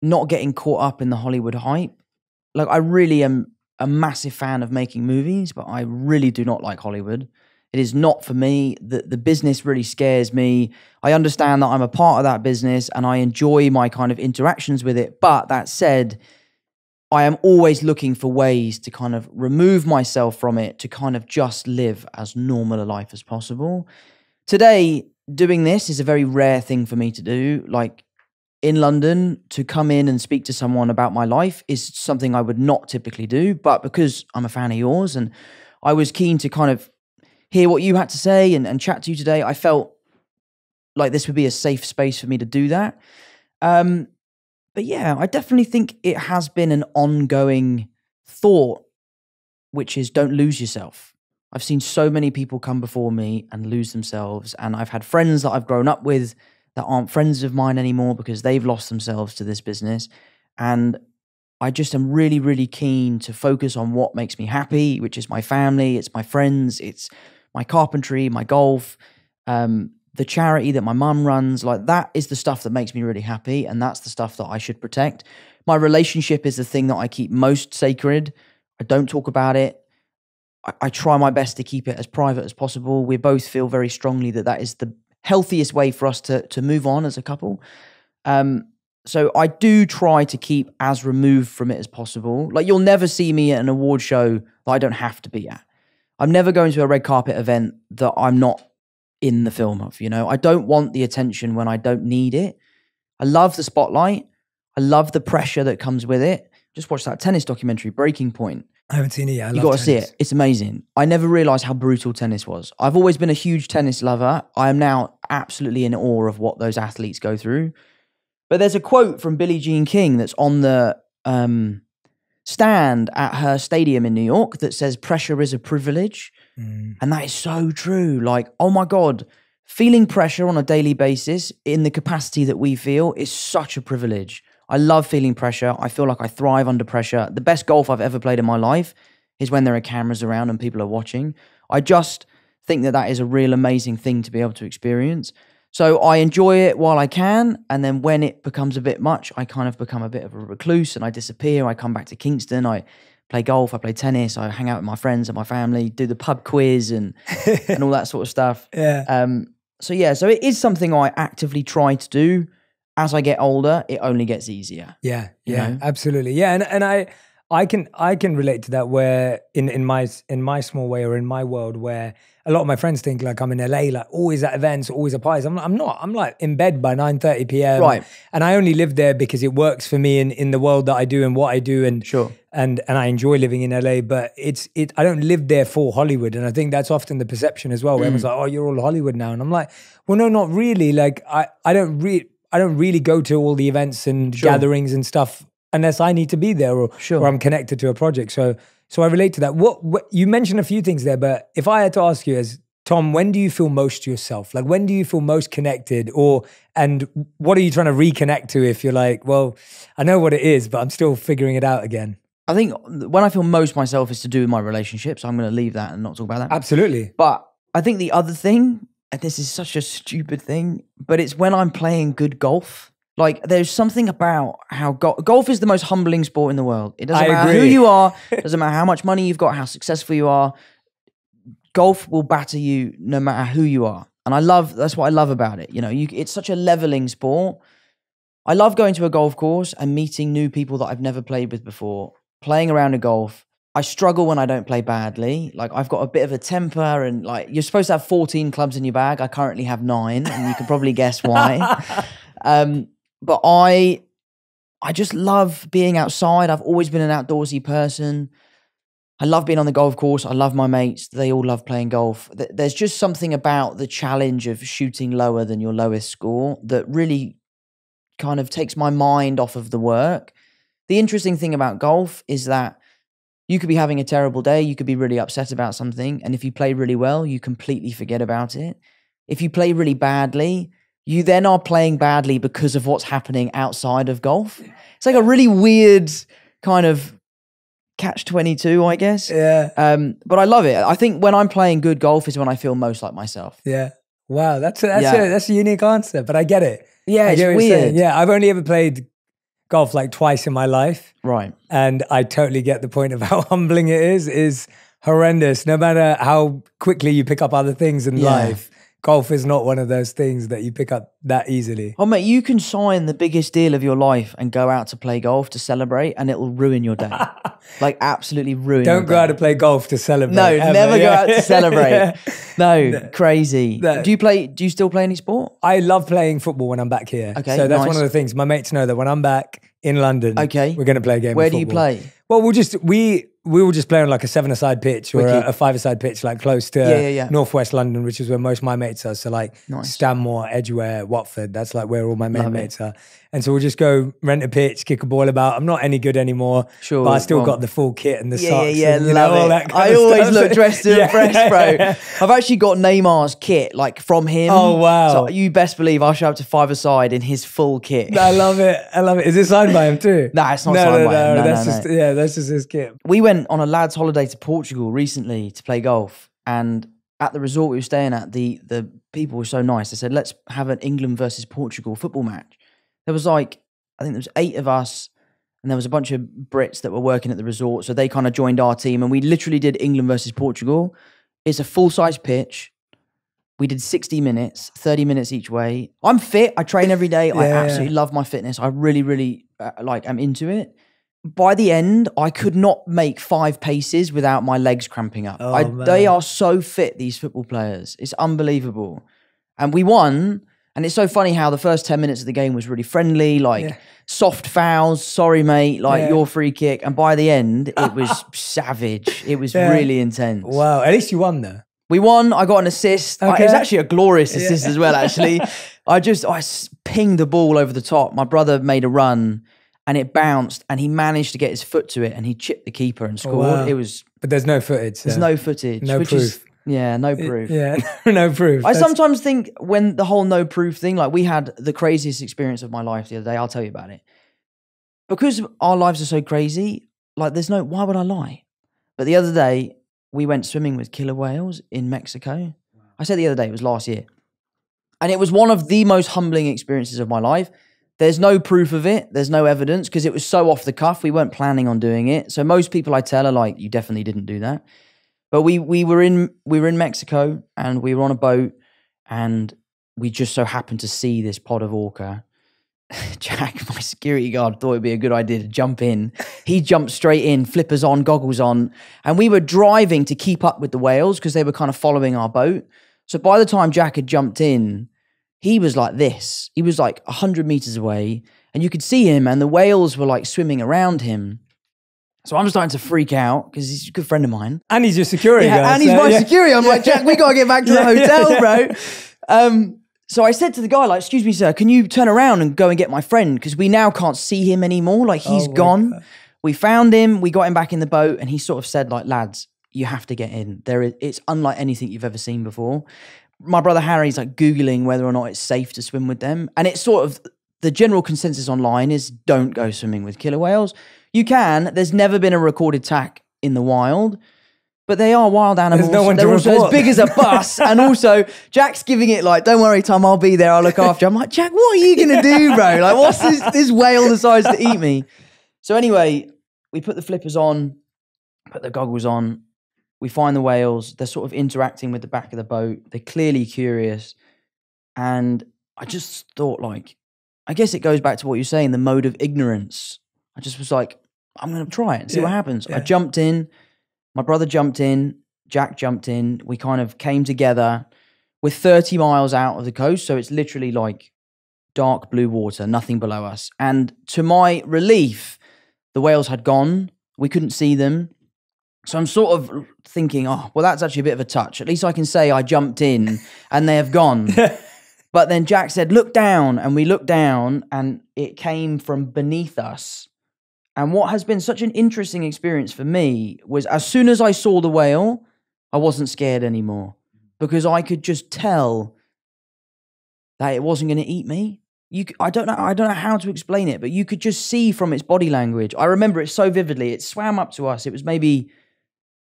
not getting caught up in the Hollywood hype. Like, I really am a massive fan of making movies, but I really do not like Hollywood. It is not for me. The business really scares me. I understand that I'm a part of that business and I enjoy my kind of interactions with it. But that said, I am always looking for ways to kind of remove myself from it, to kind of just live as normal a life as possible. Today, doing this is a very rare thing for me to do. Like, in London, to come in and speak to someone about my life is something I would not typically do. But because I'm a fan of yours and I was keen to kind of hear what you had to say and chat to you today, I felt like this would be a safe space for me to do that. But yeah, I definitely think it has been an ongoing thought, which is don't lose yourself. I've seen so many people come before me and lose themselves. And I've had friends that I've grown up with that aren't friends of mine anymore because they've lost themselves to this business. And I just am really, really keen to focus on what makes me happy, which is my family, it's my friends, it's my carpentry, my golf, the charity that my mum runs. Like, that is the stuff that makes me really happy, and that's the stuff that I should protect. My relationship is the thing that I keep most sacred. I don't talk about it. I try my best to keep it as private as possible. We both feel very strongly that that is the healthiest way for us to move on as a couple. So I do try to keep as removed from it as possible. Like, you'll never see me at an award show that I don't have to be at. I'm never going to a red carpet event that I'm not in the film of, you know. I don't want the attention when I don't need it. I love the spotlight. I love the pressure that comes with it. Just watch that tennis documentary, Breaking Point. I haven't seen it yet. You got to see it. It's amazing. I never realized how brutal tennis was. I've always been a huge tennis lover. I am now absolutely in awe of what those athletes go through. But there's a quote from Billie Jean King that's on the stand at her stadium in New York that says, pressure is a privilege. And that is so true. Like, oh my God, feeling pressure on a daily basis in the capacity that we feel is such a privilege. I love feeling pressure. I feel like I thrive under pressure. The best golf I've ever played in my life is when there are cameras around and people are watching. I just think that that is a real amazing thing to be able to experience. So I enjoy it while I can, and then when it becomes a bit much, I kind of become a bit of a recluse and I disappear. I come back to Kingston, I play golf, I play tennis, I hang out with my friends and my family, do the pub quiz and all that sort of stuff. Yeah. So it is something I actively try to do. As I get older, it only gets easier. Yeah, you yeah, know? absolutely. Yeah, and I can relate to that, where in my small way, or in my world, where a lot of my friends think like I'm in LA, like always at events, always at parties. I'm not. I'm like in bed by 9:30 p.m. Right. And I only live there because it works for me in the world that I do and what I do, and Sure. and I enjoy living in LA. But I don't live there for Hollywood, and I think that's often the perception as well. Where everyone's like, "Oh, you're all Hollywood now," and I'm like, "Well, no, not really. Like I don't really go to all the events and gatherings and stuff unless I need to be there or I'm connected to a project." So I relate to that. What you mentioned a few things there, but if I had to ask you, as Tom, when do you feel most yourself? Like, when do you feel most connected, and what are you trying to reconnect to if you're like, well, I know what it is, but I'm still figuring it out again? I think when I feel most myself is to do with my relationships. I'm going to leave that and not talk about that. Absolutely. But I think the other thing, and this is such a stupid thing, but it's when I'm playing good golf. Like, there's something about how golf is the most humbling sport in the world. It doesn't matter who you are. It doesn't matter how much money you've got, how successful you are. Golf will batter you no matter who you are. And that's what I love about it. You know, it's such a leveling sport. I love going to a golf course and meeting new people that I've never played with before, playing around a golf. I struggle when I don't play badly. Like, I've got a bit of a temper, and like, you're supposed to have 14 clubs in your bag. I currently have 9, and you can probably guess why. But I just love being outside. I've always been an outdoorsy person. I love being on the golf course. I love my mates. They all love playing golf. There's just something about the challenge of shooting lower than your lowest score that really kind of takes my mind off of the work. The interesting thing about golf is that you could be having a terrible day. You could be really upset about something. And if you play really well, you completely forget about it. If you play really badly, you then are playing badly because of what's happening outside of golf. It's like a really weird kind of catch-22, I guess. Yeah. But I love it. I think when I'm playing good golf is when I feel most like myself. Yeah. Wow. That's a unique answer, but I get it. Yeah, it's weird. Yeah, I've only ever played golf like twice in my life. Right. And I totally get the point of how humbling it is horrendous. No matter how quickly you pick up other things in life, golf is not one of those things that you pick up that easily. Oh, mate, you can sign the biggest deal of your life and go out to play golf to celebrate, and it will ruin your day. Like, absolutely ruin your day. Don't go out to play golf to celebrate. No, ever. never go out to celebrate. No, crazy. No. Do you still play any sport? I love playing football when I'm back here. Okay, so that's nice. one of the things. My mates know that when I'm back in London, we're going to play a game Where of do football. you play? Well, we will just play on like a 7-a-side pitch or a 5-a-side pitch, like close to northwest London, which is where most of my mates are. So like Stanmore, Edgware, Watford, that's like where all my mates are. And so we'll just go rent a pitch, kick a ball about. I'm not any good anymore, but I still got the full kit and the socks. Yeah, and, love all it. that kind I of always stuff. look dressed to impress, bro. I've actually got Neymar's kit, like, from him. Oh, wow. So you best believe I'll show up to 5-a-side in his full kit. I love it. Is it signed by him too? Nah, it's not signed by him. No, That's just his kit. We went on a lad's holiday to Portugal recently to play golf, and at the resort we were staying at, the people were so nice. They said, let's have an England versus Portugal football match. There was like, I think there was 8 of us, and there was a bunch of Brits that were working at the resort, so they kind of joined our team, and we literally did England versus Portugal. It's a full-size pitch. We did 60 minutes, 30 minutes each way. I'm fit. I train every day. I absolutely love my fitness. I really, really am into it. By the end, I could not make 5 paces without my legs cramping up. They are so fit, these football players. It's unbelievable. And we won. And it's so funny how the first 10 minutes of the game was really friendly, soft fouls, sorry, mate, your free kick. And by the end, it was savage. It was really intense. Wow. At least you won, though. We won. I got an assist. Okay. It was actually a glorious assist as well, actually. I pinged the ball over the top. My brother made a run, and it bounced, and he managed to get his foot to it, and he chipped the keeper and scored. Wow. It was... But there's no footage. There's no footage. No proof. No proof. No proof. I sometimes think when the whole no proof thing, like, we had the craziest experience of my life the other day. I'll tell you about it. Because our lives are so crazy, like, why would I lie? But the other day, we went swimming with killer whales in Mexico. I said the other day, it was last year. And it was one of the most humbling experiences of my life. There's no proof of it. There's no evidence because it was so off the cuff. We weren't planning on doing it. So most people I tell are like, you definitely didn't do that. But we were in Mexico and we were on a boat and we just so happened to see this pod of orca. Jack, my security guard, thought it'd be a good idea to jump in. He jumped straight in, flippers on, goggles on, and we were driving to keep up with the whales because they were kind of following our boat. So by the time Jack had jumped in, he was like this. He was like 100 meters away and you could see him and the whales were like swimming around him. So I'm starting to freak out because he's a good friend of mine. And he's your security guy. And he's my security. I'm like, Jack, we got to get back to the hotel, bro. So I said to the guy, like, excuse me, sir, can you turn around and go and get my friend? Because we now can't see him anymore. Like, he's gone. God. We found him. We got him back in the boat. And he sort of said, like, lads, you have to get in. It's unlike anything you've ever seen before. My brother Harry's like Googling whether or not it's safe to swim with them. And it's sort of, the general consensus online is don't go swimming with killer whales. You can. There's never been a recorded attack in the wild. But they are wild animals. There's no one They're to also report. as big as a bus. And also, Jack's giving it like, don't worry, Tom, I'll be there. I'll look after you. I'm like, Jack, what are you going to do, bro? Like, what's this whale decides to eat me? So anyway, we put the flippers on, put the goggles on. We find the whales. They're sort of interacting with the back of the boat. They're clearly curious. And I just thought like, I guess it goes back to what you're saying, the mode of ignorance. I just was like, I'm going to try it and see what happens. I jumped in. My brother jumped in, Jack jumped in. We kind of came together. We're 30 miles out of the coast, so it's literally like dark blue water, nothing below us. And to my relief, the whales had gone. We couldn't see them. So I'm sort of thinking, oh, well, that's actually a bit of a touch. At least I can say I jumped in and they have gone. But then Jack said, look down. And we looked down and it came from beneath us. And what has been such an interesting experience for me was as soon as I saw the whale, I wasn't scared anymore because I could just tell that it wasn't going to eat me. I don't know how to explain it, but you could just see from its body language. I remember it so vividly. It swam up to us. It was maybe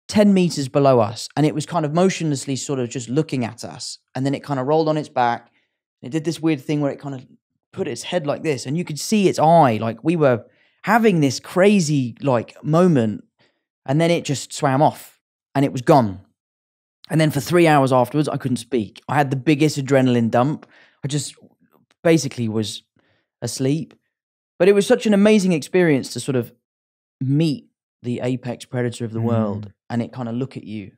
10 meters below us, and it was kind of motionlessly sort of just looking at us. And then it kind of rolled on its back. It did this weird thing where it kind of put its head like this, and you could see its eye. Like we were having this crazy like moment, and then it just swam off and it was gone. And then for 3 hours afterwards, I couldn't speak. I had the biggest adrenaline dump. I just basically was asleep. But it was such an amazing experience to sort of meet the apex predator of the world and it kind of look at you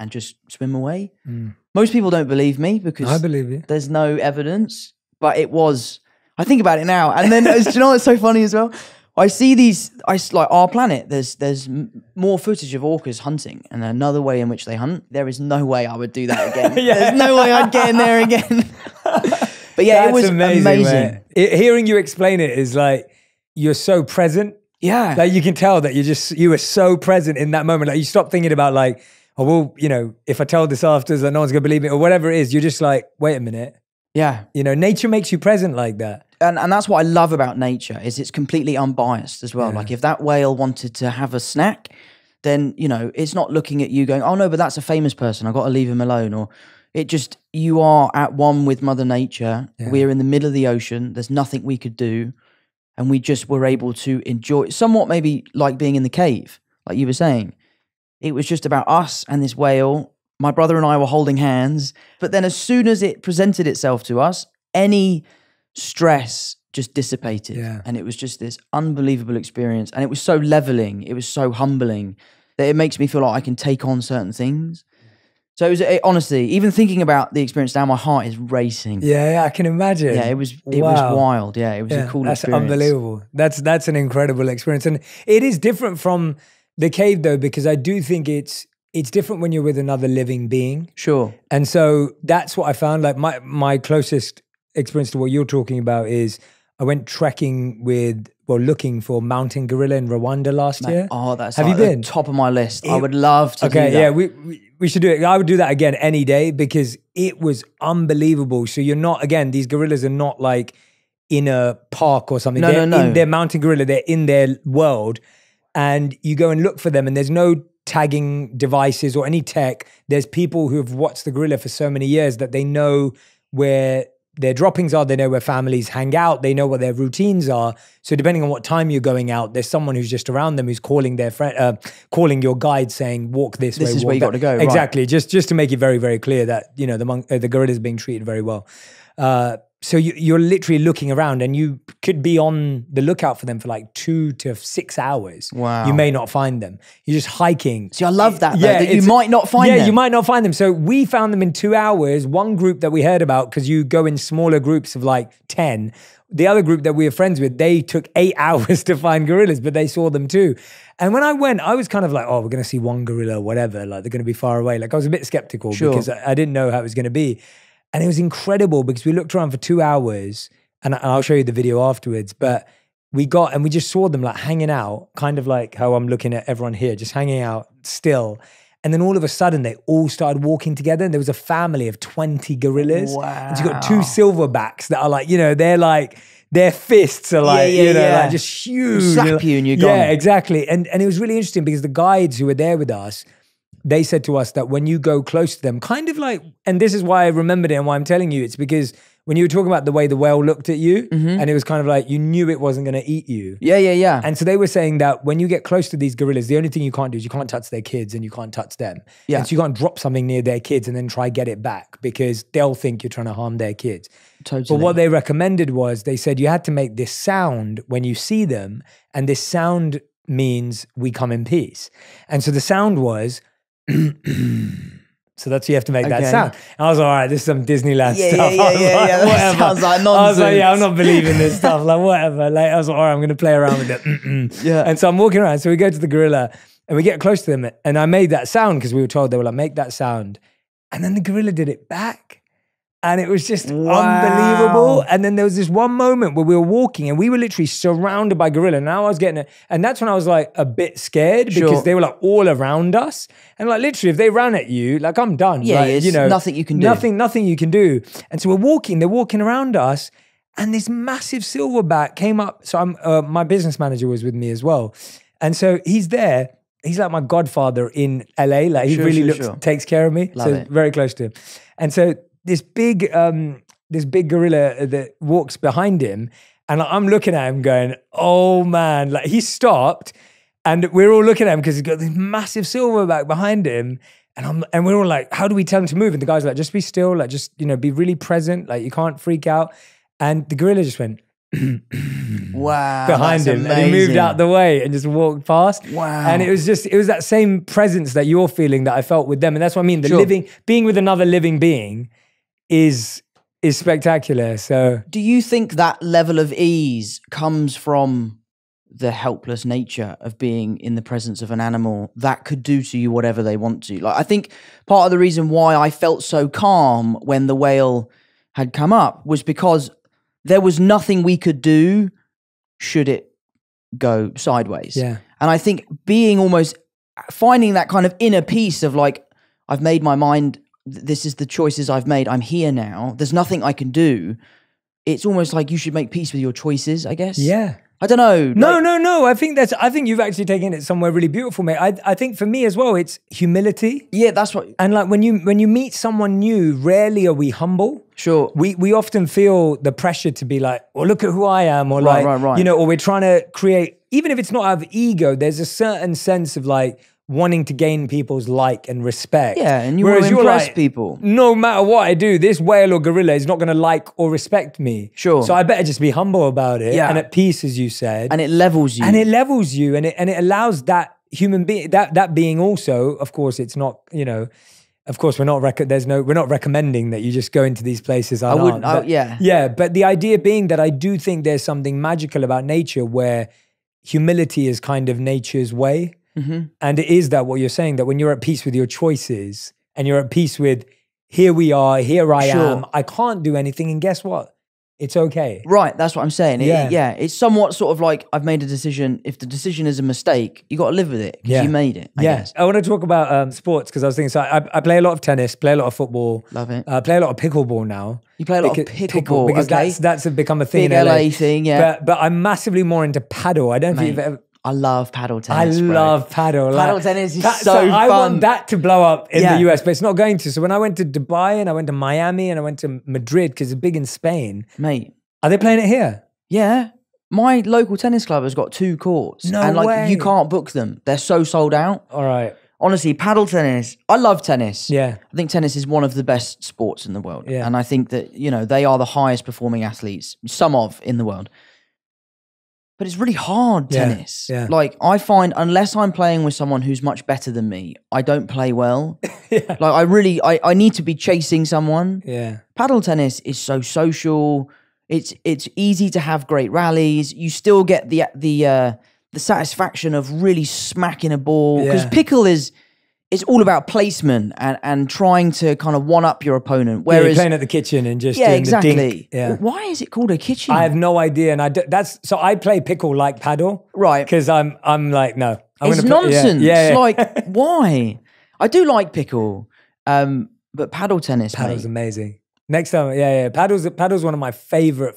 and just swim away. Most people don't believe me because I believe you. There's no evidence, but it was, I think about it now. And then, do you know what's so funny as well? I see these, like our planet, there's more footage of orcas hunting and another way in which they hunt. There is no way I would do that again. There's no way I'd get in there again. But yeah, That's it was amazing. Hearing you explain it is like, you're so present. Yeah. Like you can tell that you were so present in that moment. Like you stop thinking about like, oh, well, you know, if I tell this afterwards, that no one's gonna believe me or whatever it is. You're just like, wait a minute. Yeah. You know, nature makes you present like that. And that's what I love about nature is it's completely unbiased as well. Yeah. Like if that whale wanted to have a snack, then, you know, it's not looking at you going, oh no, but that's a famous person. I've got to leave him alone. Or it just, you are at one with Mother Nature. Yeah. We're in the middle of the ocean. There's nothing we could do. And we just were able to enjoy, somewhat maybe like being in the cave, like you were saying. It was just about us and this whale. My brother and I were holding hands. But then as soon as it presented itself to us, any stress just dissipated. Yeah. And it was just this unbelievable experience. And it was so leveling. It was so humbling that it makes me feel like I can take on certain things. So it was, honestly, even thinking about the experience now, my heart is racing. Yeah, I can imagine. Yeah, it was wild. Yeah, it was a cool experience. That's unbelievable. That's an incredible experience. And it is different from the cave though, because I do think it's different when you're with another living being. Sure. And so that's what I found. Like my closest experience to what you're talking about is I went trekking looking for mountain gorilla in Rwanda last year. Oh, that's Have you been? Top of my list. I would love to do that. Okay, yeah, we should do it. I would do that again any day because it was unbelievable. So you're not, again, these gorillas are not like in a park or something. No. They're mountain gorilla. They're in their world. And you go and look for them and there's no tagging devices or any tech. There's people who have watched the gorilla for so many years that they know where their droppings are, they know where families hang out, they know what their routines are. So depending on what time you're going out, there's someone who's just around them who's calling their friend, calling your guide, saying, "Walk this way." This is walk where you that. got to go. Exactly. Right. Just to make it very, very clear that the gorilla is being treated very well. So you're literally looking around, and you could be on the lookout for them for like 2 to 6 hours. Wow. You may not find them. You're just hiking. See, I love that. That you might not find them. Yeah, you might not find them. So we found them in 2 hours. One group that we heard about, because you go in smaller groups of like 10. The other group that we were friends with, they took 8 hours to find gorillas, but they saw them too. And when I went, I was kind of like, oh, we're going to see one gorilla or whatever. Like, they're going to be far away. Like, I was a bit skeptical because I didn't know how it was going to be. And it was incredible because we looked around for 2 hours, and I'll show you the video afterwards, but we just saw them like hanging out, kind of like how I'm looking at everyone here, just hanging out still. And then all of a sudden they all started walking together, and there was a family of 20 gorillas. Wow. And so you've got 2 silverbacks that are like, they're like, their fists are like, like just huge. Slap you and you're gone. Yeah, exactly. And it was really interesting because the guides who were there with us, they said to us that when you go close to them, kind of like, and this is why I remembered it and why I'm telling you, it's because when you were talking about the way the whale looked at you, and it was kind of like, you knew it wasn't going to eat you. Yeah. And so they were saying that when you get close to these gorillas, the only thing you can't do is you can't touch their kids and you can't touch them. Yeah. And so you can't drop something near their kids and then try get it back because they'll think you're trying to harm their kids. Totally. But what they recommended was, they said you had to make this sound when you see them, and this sound means we come in peace. And so the sound was, so that's you have to make that sound. And I was like, all right, this is some Disneyland stuff. Yeah. That sounds like nonsense. I was like, yeah, I'm not believing this stuff. Like, whatever. Like, I was like, all right, I'm going to play around with it. Yeah. And so I'm walking around. So we go to the gorilla and we get close to them, and I made that sound because we were told, they were like, make that sound. And then the gorilla did it back. And it was just unbelievable. And then there was this one moment where we were walking and we were literally surrounded by gorilla. Now I was getting it. And that's when I was like a bit scared because they were like all around us. And like literally if they ran at you, like I'm done. Yeah, like, it's nothing you can do. Nothing you can do. And so they're walking around us, and this massive silverback came up. So my business manager was with me as well. And so he's there. He's like my godfather in LA. Like he takes care of me. Love it. Very close to him. And so this big gorilla that walks behind him, and I'm looking at him going, oh man, like he stopped, and we're all looking at him because he's got this massive silverback behind him, and we're all like, how do we tell him to move? And the guy's like, just be still, like just be really present, like you can't freak out. And the gorilla just went wow, behind him, amazing. and he moved out the way and just walked past. Wow. And it was that same presence that you're feeling that I felt with them. And that's what I mean, being with another living being is spectacular. So do you think that level of ease comes from the helpless nature of being in the presence of an animal that could do to you whatever they want to? Like, I think part of the reason why I felt so calm when the whale had come up was because there was nothing we could do should it go sideways. Yeah. And I think finding that kind of inner peace of like, I've made my mind, this is the choices I've made, I'm here now, there's nothing I can do. It's almost like you should make peace with your choices, I guess. Yeah. I don't know. No. I think you've actually taken it somewhere really beautiful, mate. I think for me as well, it's humility. Yeah, that's what. And like when you meet someone new, rarely are we humble. Sure. We often feel the pressure to be like, well, look at who I am, or right. or we're trying to create, even if it's not out of ego, there's a certain sense of like wanting to gain people's like and respect. Yeah, and you want to impress people. No matter what I do, this whale or gorilla is not going to like or respect me. Sure. So I better just be humble about it, Yeah. and at peace, as you said. And it levels you. And it levels you, and it allows that human being, that being also, of course, it's not, of course, we're not recommending that you just go into these places. I wouldn't. Yeah, but the idea being that I do think there's something magical about nature where humility is kind of nature's way. Mm-hmm. And it is that what you're saying, that when you're at peace with your choices and you're at peace with, here we are, here I am, I can't do anything, and guess what? It's okay. Right, that's what I'm saying. Yeah. It's somewhat sort of like, I've made a decision. If the decision is a mistake, you got to live with it because you made it. I guess. I want to talk about sports because I was thinking, so I play a lot of tennis, play a lot of football. Love it. Play a lot of pickleball now. You play a lot of pickleball, because okay. that's become a thing Big in LA thing, yeah. But I'm massively more into paddle. I don't know if you've ever... I love paddle I tennis. bro. love paddle. Paddle tennis is so so I want fun. that to blow up in Yeah. the US, but it's not going to. So when I went to Dubai and I went to Miami and I went to Madrid, because it's big in Spain, Mate, are they playing it here? yeah. My local tennis club has got 2 courts. No and way. you can't book them. They're so sold out. All right. Honestly, paddle tennis, I love tennis. Yeah. I think tennis is one of the best sports in the world. Yeah. And I think that, they are the highest performing athletes, in the world. But it's really hard, Yeah, tennis. yeah. Like, I find, unless I'm playing with someone who's much better than me, I don't play well. Yeah. Like, I need to be chasing someone. Yeah. Paddle tennis is so social. It's easy to have great rallies. You still get the satisfaction of really smacking a ball, because Yeah. pickle it's all about placement and trying to kind of one up your opponent. Whereas Whereas, playing at the kitchen and just yeah, doing exactly. the dink. Yeah. Why is it called a kitchen? I have no idea, and so I play pickle like paddle, Right. Because I'm like, no, I'm It's gonna play- nonsense. Yeah. Like, why? I do like pickle, but paddle tennis, Paddle's mate. amazing. Next time, yeah. Paddle's one of my favorite.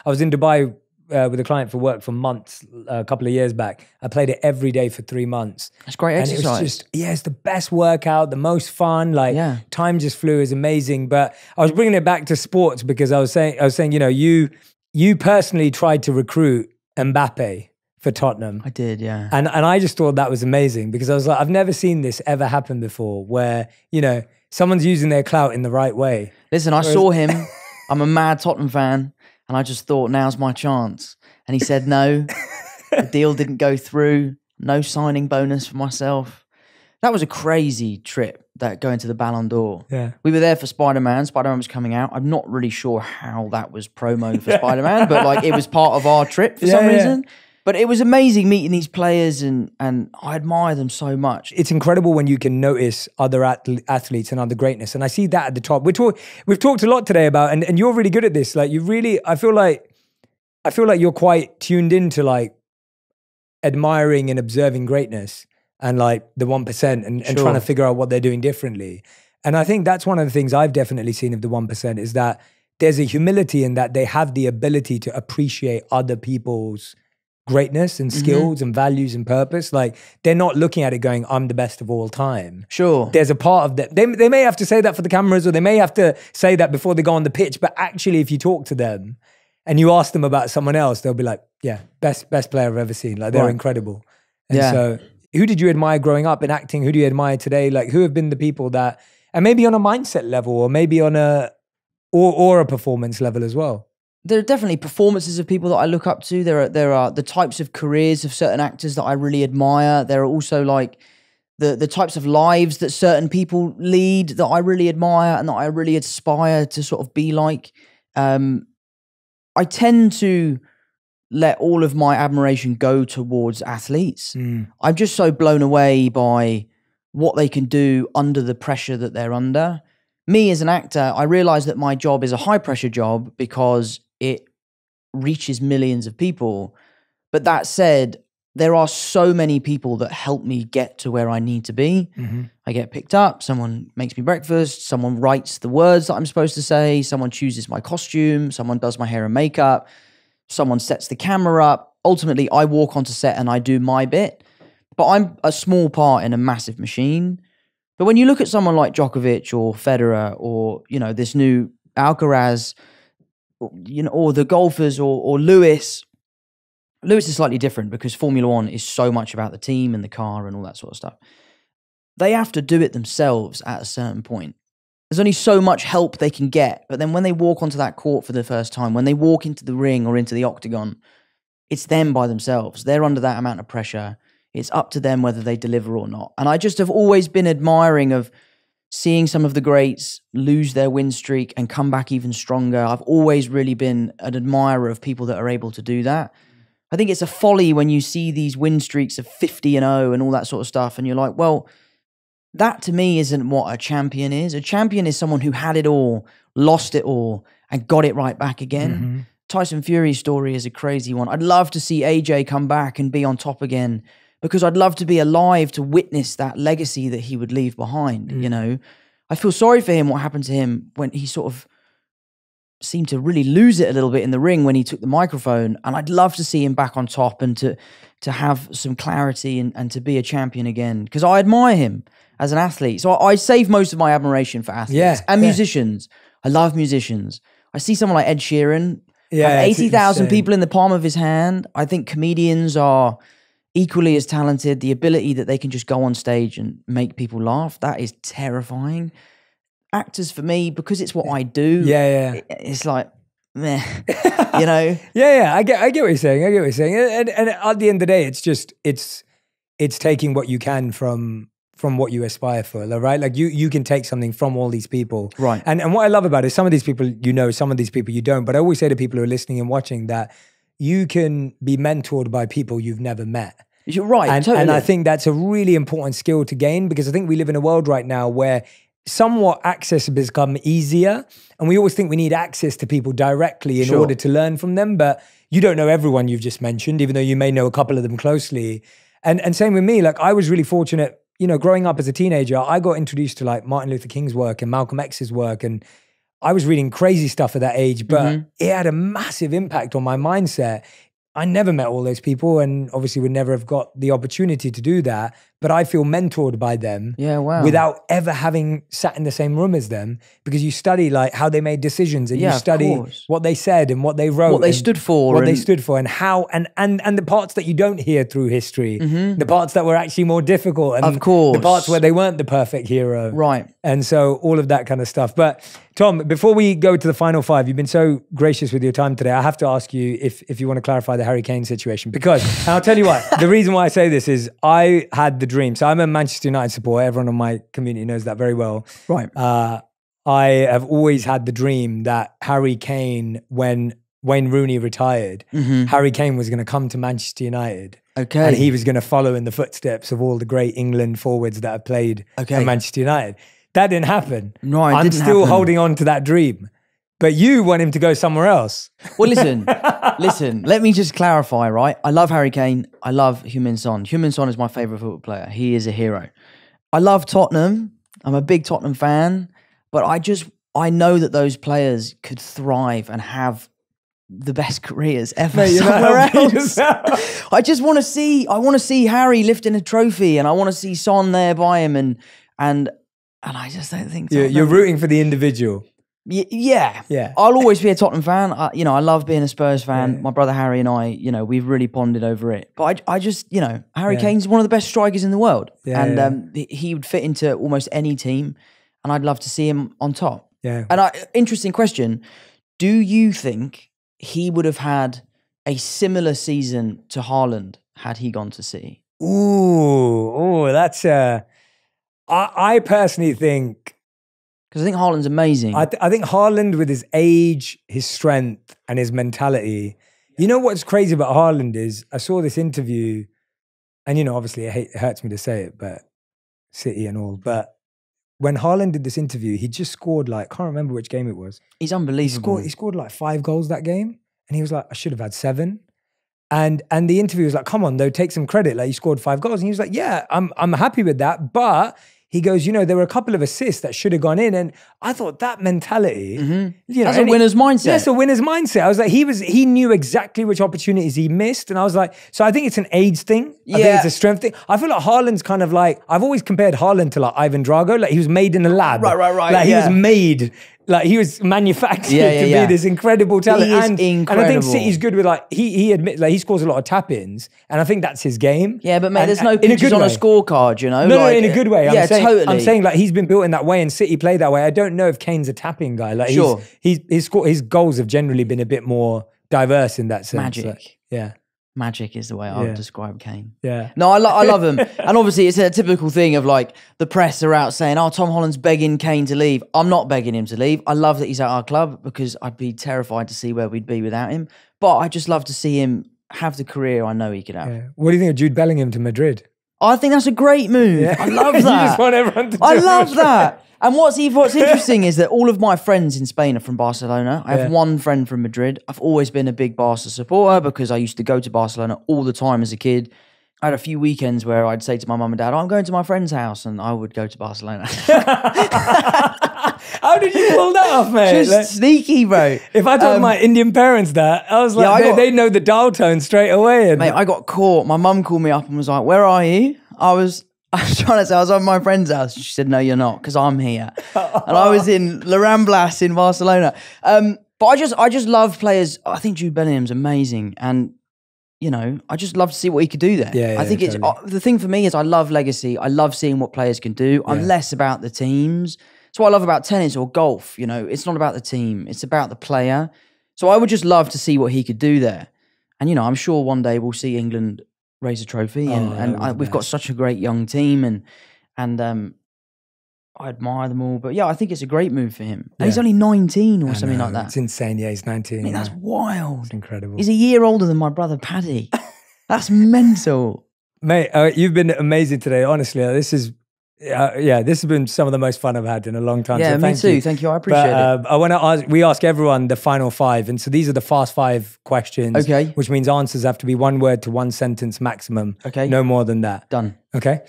I was in Dubai with a client for work for months, a couple of years back. I played it every day for 3 months. It's great And exercise. it was just, it's the best workout, the most fun. Like, Yeah. time just flew, is amazing. But I was bringing it back to sports because I was saying, you personally tried to recruit Mbappe for Tottenham. I did, yeah. And I just thought that was amazing, because I was like, I've never seen this ever happen before, where, someone's using their clout in the right way. Listen, I saw him. I'm a mad Tottenham fan, and I just thought, now's my chance. And he said no. The deal didn't go through. No signing bonus for myself. That was a crazy trip, that going to the Ballon d'Or. Yeah. We were there for Spider-Man. Spider-Man was coming out. I'm not really sure how that was promo for Spider-Man, but like, it was part of our trip for some reason. But it was amazing meeting these players, and I admire them so much. It's incredible when you can notice other athletes and other greatness. And I see that at the top. We've talked a lot today about, and you're really good at this. Like, I feel like you're quite tuned into like admiring and observing greatness and like the 1% and trying to figure out what they're doing differently. And I think that's one of the things I've definitely seen of the 1% is that there's a humility in that they have the ability to appreciate other people's greatness and skills and values and purpose. Like, they're not looking at it going, I'm the best of all time. Sure. There's a part of that. They may have to say that for the cameras, or they may have to say that before they go on the pitch. But actually, if you talk to them and you ask them about someone else, they'll be like, yeah, best player I've ever seen. Like, they're incredible. And so who did you admire growing up in acting? Who do you admire today? Like, who have been the people that, and maybe on a mindset level, or maybe on or a performance level as well? There are definitely performances of people that I look up to. There are the types of careers of certain actors that I really admire. There are also like the types of lives that certain people lead that I really admire and that I really aspire to sort of be like. I tend to let all of my admiration go towards athletes. I'm just so blown away by what they can do under the pressure that they're under. Me as an actor, I realize that my job is a high pressure job because it reaches millions of people. But that said, there are so many people that help me get to where I need to be. I get picked up, someone makes me breakfast, someone writes the words that I'm supposed to say, someone chooses my costume, someone does my hair and makeup, someone sets the camera up. Ultimately, I walk onto set and I do my bit, but I'm a small part in a massive machine. But when you look at someone like Djokovic or Federer or, this new Alcaraz, or the golfers or Lewis is slightly different because Formula One is so much about the team and the car and all that sort of stuff. They have to do it themselves at a certain point. There's only so much help they can get. But then when they walk onto that court for the first time, when they walk into the ring or into the octagon, it's them by themselves. They're under that amount of pressure. It's up to them whether they deliver or not. And I just have always been admiring of seeing some of the greats lose their win streak and come back even stronger. I've always really been an admirer of people that are able to do that. I think it's a folly when you see these win streaks of 50-0 and all that sort of stuff. And you're like, well, that to me isn't what a champion is. A champion is someone who had it all, lost it all, and got it right back again. Tyson Fury's story is a crazy one. I'd love to see AJ come back and be on top again, because I'd love to be alive to witness that legacy that he would leave behind, I feel sorry for him, what happened to him when he sort of seemed to really lose it a little bit in the ring when he took the microphone. And I'd love to see him back on top and to have some clarity and to be a champion again, because I admire him as an athlete. So I save most of my admiration for athletes and musicians. I love musicians. I see someone like Ed Sheeran, have 80,000 people in the palm of his hand. I think comedians are equally as talented. The ability that they can just go on stage and make people laugh, that is terrifying. Actors, for me, because it's what I do, it's like, meh, you know? I get what you're saying. And at the end of the day, it's just, it's taking what you can from what you aspire for, right? Like you can take something from all these people. Right. And what I love about it, some of these people, you know, some of these people you don't, but I always say to people who are listening and watching that you can be mentored by people you've never met. You're right, totally. And I think that's a really important skill to gain, because I think we live in a world right now where somewhat access has become easier, and we always think we need access to people directly in order to learn from them, but you don't know everyone you've just mentioned, even though you may know a couple of them closely. And same with me, like I was really fortunate, you know, growing up as a teenager, I got introduced to like Martin Luther King's work and Malcolm X's work, and I was reading crazy stuff at that age, but it had a massive impact on my mindset. I never met all those people, and obviously would never have got the opportunity to do that, but I feel mentored by them without ever having sat in the same room as them, because you study like how they made decisions, and you study what they said and what they wrote, what they stood for, and how, and the parts that you don't hear through history, the parts that were actually more difficult, and of course, the parts where they weren't the perfect hero. Right. And so all of that kind of stuff. But Tom, before we go to the final five, you've been so gracious with your time today. I have to ask you if you want to clarify the Harry Kane situation, because, and I'll tell you what, the reason why I say this is I had the dream. So I'm a Manchester United supporter. Everyone on my community knows that very well. Right. I have always had the dream that Harry Kane, when Wayne Rooney retired, Harry Kane was going to come to Manchester United. Okay. And he was going to follow in the footsteps of all the great England forwards that have played at Manchester United. That didn't happen. No, I'm still holding on to that dream. But you want him to go somewhere else. Well, listen, let me just clarify, right? I love Harry Kane. I love Heung-min Son. Heung-min Son is my favourite football player. He is a hero. I love Tottenham. I'm a big Tottenham fan. But I know that those players could thrive and have the best careers ever somewhere else. I just want to see Harry lifting a trophy, and I want to see Son there by him, and I just don't think you're rooting for the individual. Yeah. I'll always be a Tottenham fan. I love being a Spurs fan. My brother Harry and I, we've really bonded over it. But I just, Harry Kane's one of the best strikers in the world. He would fit into almost any team, and I'd love to see him on top. Yeah. And interesting question. Do you think he would have had a similar season to Haaland had he gone to City? Ooh, that's I personally think, because I think Haaland's amazing. I think Haaland, with his age, his strength, and his mentality. You know what's crazy about Haaland is, I saw this interview, and obviously it hurts me to say it, but City and all, but when Haaland did this interview, he just scored like, can't remember which game it was. He's unbelievable. He scored like 5 goals that game, and he was like, I should have had 7. And the interview was like, come on though, take some credit. Like, you scored 5 goals. And he was like, yeah, I'm happy with that. But he goes, there were a couple of assists that should have gone in. And I thought that mentality, that's a winner's mindset. That's a winner's mindset. I was like, he knew exactly which opportunities he missed. And I was like, so I think it's an age thing. I think it's a strength thing. I feel like Haaland's kind of like, I've always compared Haaland to like Ivan Drago. Like, he was made in a lab. Right. Like, he was made, like he was manufactured to be this incredible talent. He is incredible. And I think City's good with like, he admits, like, he scores a lot of tap-ins, and I think that's his game. Yeah, but mate, there's no pictures on a scorecard, No, in a good way. Totally. I'm saying like, he's been built in that way, and City play that way. I don't know if Kane's a tapping guy. Like, his goals have generally been a bit more diverse in that sense. Magic. Like, Magic is the way I would describe Kane. Yeah. No, I love him. And obviously it's a typical thing of like, the press are out saying, oh, Tom Holland's begging Kane to leave. I'm not begging him to leave. I love that he's at our club, because I'd be terrified to see where we'd be without him. But I just love to see him have the career I know he could have. Yeah. What do you think of Jude Bellingham to Madrid? I think that's a great move. Yeah. I love that. You just want everyone to I love that. And what's interesting is that all of my friends in Spain are from Barcelona. I have one friend from Madrid. I've always been a big Barca supporter, because I used to go to Barcelona all the time as a kid. I had a few weekends where I'd say to my mum and dad, I'm going to my friend's house, and I would go to Barcelona. How did you pull that off, mate? Just sneaky, bro. If I told my Indian parents that, I was like, they know the dial tone straight away. And mate, I got caught. My mum called me up and was like, "Where are you?" I was trying to say I was at my friend's house. She said, "No, you're not, because I'm here." And I was in La Ramblas in Barcelona. But I just love players. I think Jude Bellingham's amazing, and you know, I just love to see what he could do there. Yeah, I think totally. it's the thing for me is I love legacy. I love seeing what players can do. I'm less about the teams. That's what I love about tennis or golf. You know, it's not about the team. It's about the player. So I would just love to see what he could do there. And, you know, I'm sure one day we'll see England raise a trophy. We've got such a great young team and I admire them all. But yeah, I think it's a great move for him. And he's only 19 or something like that. It's insane. Yeah, he's 19. I mean, that's wild. It's incredible. He's a year older than my brother Paddy. That's mental. Mate, you've been amazing today. Honestly, this has been some of the most fun I've had in a long time. Yeah, so me too. Thank you. I appreciate it. I want to ask. We ask everyone the final 5, and so these are the fast 5 questions. Okay. Which means answers have to be 1 word to 1 sentence maximum. Okay. No more than that. Done. Okay.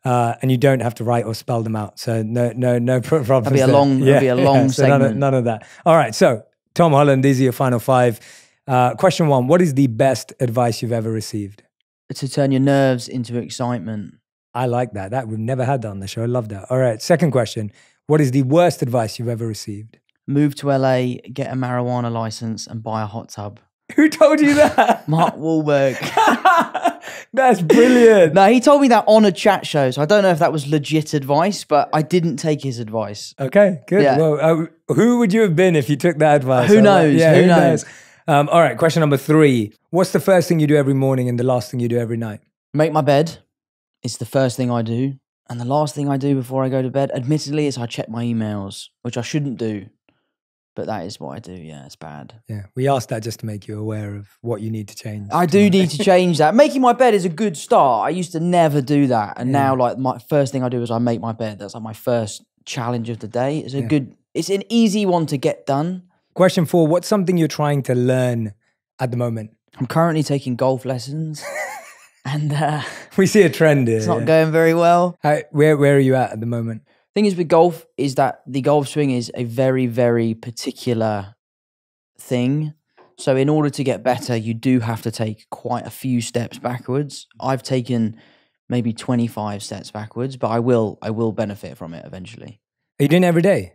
And you don't have to write or spell them out. So no problems. That'd be a long, so segment. None of that. All right. So Tom Holland, these are your final 5. Question 1: what is the best advice you've ever received? To turn your nerves into excitement. I like that. We've never had that on the show. I love that. All right. Second question: what is the worst advice you've ever received? Move to LA, get a marijuana license, and buy a hot tub. Who told you that? Mark Wahlberg. That's brilliant. No, he told me that on a chat show, so I don't know if that was legit advice, but I didn't take his advice. Okay, good. Yeah. Well, who would you have been if you took that advice? Who knows? Yeah, who knows? All right, question number 3. What's the first thing you do every morning and the last thing you do every night? Make my bed. It's the first thing I do. And the last thing I do before I go to bed, admittedly, is I check my emails, which I shouldn't do. But that is what I do. Yeah, it's bad. Yeah, we asked that just to make you aware of what you need to change. I do need to change that. Making my bed is a good start. I used to never do that. And now, like, my first thing I do is I make my bed. That's like my first challenge of the day. It's an easy one to get done. Question 4, what's something you're trying to learn at the moment? I'm currently taking golf lessons. And we see a trend here. it's not going very well. Where are you at the moment? Thing is with golf is that the golf swing is a very, very particular thing. So in order to get better, you do have to take quite a few steps backwards. I've taken maybe 25 steps backwards, but I will benefit from it eventually. Are you doing it every day?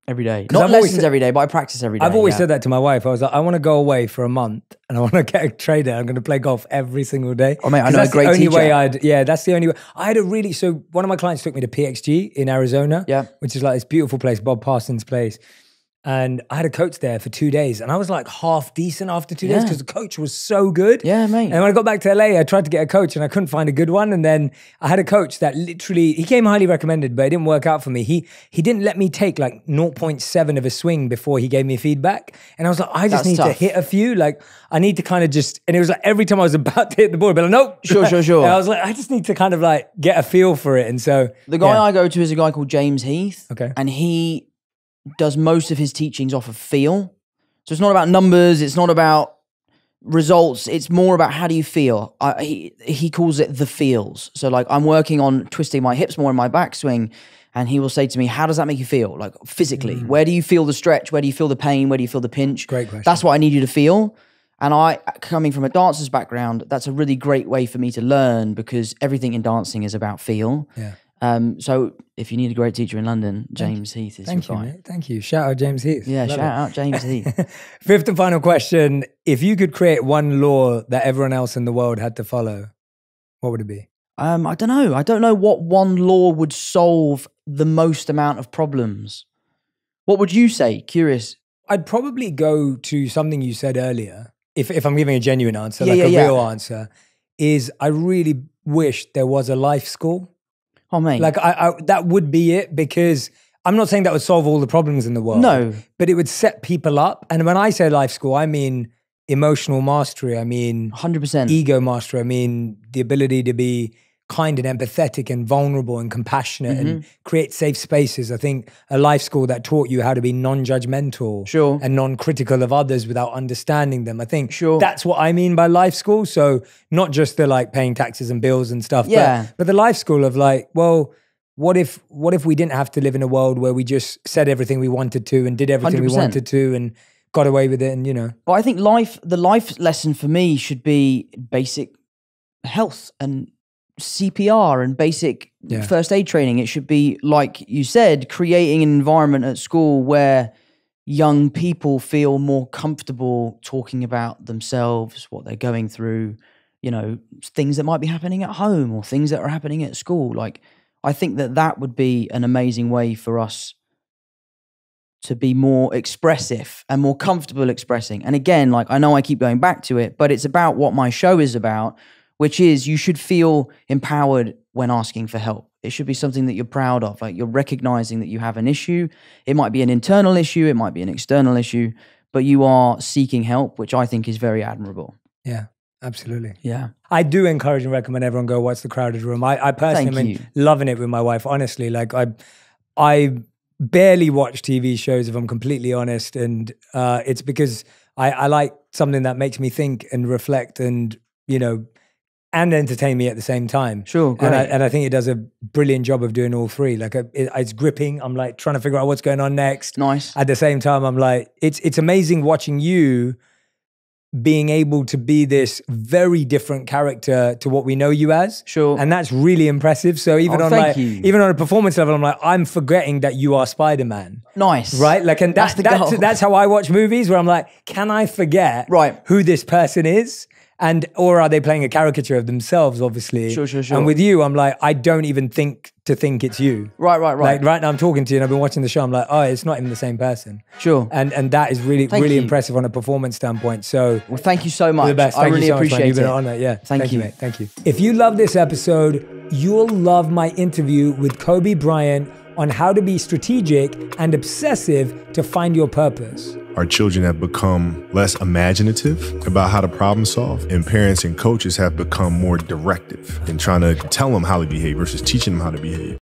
Every day. Not lessons every day, but I practice every day. I've always said that to my wife. I was like, I want to go away for a month and I want to get a trader. I'm going to play golf every single day. Oh, mate, I know a great teacher. That's the only way. So one of my clients took me to PXG in Arizona, which is like this beautiful place, Bob Parsons' place. And I had a coach there for 2 days and I was like half decent after 2 days because the coach was so good. Yeah, mate. And when I got back to LA, I tried to get a coach and I couldn't find a good one. And then I had a coach that literally, he came highly recommended, but it didn't work out for me. He didn't let me take like 0.7 of a swing before he gave me feedback. And I was like, I just need to hit a few. Like I need to kind of just, and it was like every time I was about to hit the ball, I'd be like, nope. Sure. And I was like, I just need to kind of like get a feel for it. And so the guy I go to is a guy called James Heath. Okay. And he does most of his teachings off of feel. So it's not about numbers, it's not about results, it's more about how do you feel. He calls it the feels. So like I'm working on twisting my hips more in my backswing and he will say to me, how does that make you feel? Like physically, where do you feel the stretch? Where do you feel the pain? Where do you feel the pinch? Great question. That's what I need you to feel. And I, coming from a dancer's background, that's a really great way for me to learn because everything in dancing is about feel. Yeah. So if you need a great teacher in London, James Heath is your guy. Mate. Thank you. Shout out James Heath. Yeah, shout out James Heath. 5th and final question. If you could create one law that everyone else in the world had to follow, what would it be? I don't know. I don't know what one law would solve the most amount of problems. What would you say? Curious. I'd probably go to something you said earlier. If I'm giving a genuine answer, real answer, is I really wish there was a life school. Oh, mate. Like, I that would be it because I'm not saying that would solve all the problems in the world. No. But it would set people up. And when I say life school, I mean emotional mastery. I mean 100%. ego mastery. I mean the ability to be kind and empathetic and vulnerable and compassionate and create safe spaces. I think a life school that taught you how to be non-judgmental and non-critical of others without understanding them. I think that's what I mean by life school. So not just the like paying taxes and bills and stuff, but the life school of like, well, what if we didn't have to live in a world where we just said everything we wanted to and did everything 100%. we wanted to and got away with it, and you know. But I think the life lesson for me should be basic health and CPR and basic first aid training. It should be, like you said, creating an environment at school where young people feel more comfortable talking about themselves, what they're going through, you know, things that might be happening at home or things that are happening at school. Like, I think that would be an amazing way for us to be more expressive and more comfortable expressing. And again, like, I know I keep going back to it, but it's about what my show is about, which is you should feel empowered when asking for help. It should be something that you're proud of. Like, you're recognizing that you have an issue. It might be an internal issue. It might be an external issue, but you are seeking help, which I think is very admirable. Yeah, absolutely. Yeah. I do encourage and recommend everyone go watch The Crowded Room. I personally am loving it with my wife, honestly. Like, I barely watch TV shows, if I'm completely honest. And it's because I like something that makes me think and reflect and, you know, and entertain me at the same time. Sure, great. And I think it does a brilliant job of doing all three. Like, it's gripping. I'm like trying to figure out what's going on next. Nice. At the same time, I'm like, it's amazing watching you being able to be this very different character to what we know you as. Sure. And that's really impressive. So even even on a performance level, I'm like, I'm forgetting that you are Spider-Man. Nice. Right? Like, and that's how I watch movies, where I'm like, can I forget who this person is? Or are they playing a caricature of themselves, obviously? Sure. And with you, I'm like, I don't even think it's you. Right. Like, right now I'm talking to you and I've been watching the show, I'm like, oh, it's not even the same person. Sure. And that is really impressive on a performance standpoint. So, well, thank you so much. You're the best. I really so appreciate it. You've been it. an honor. Yeah. Thank you. Mate. Thank you. If you love this episode, you'll love my interview with Kobe Bryant on how to be strategic and obsessive to find your purpose. Our children have become less imaginative about how to problem solve, and parents and coaches have become more directive in trying to tell them how to behave versus teaching them how to behave.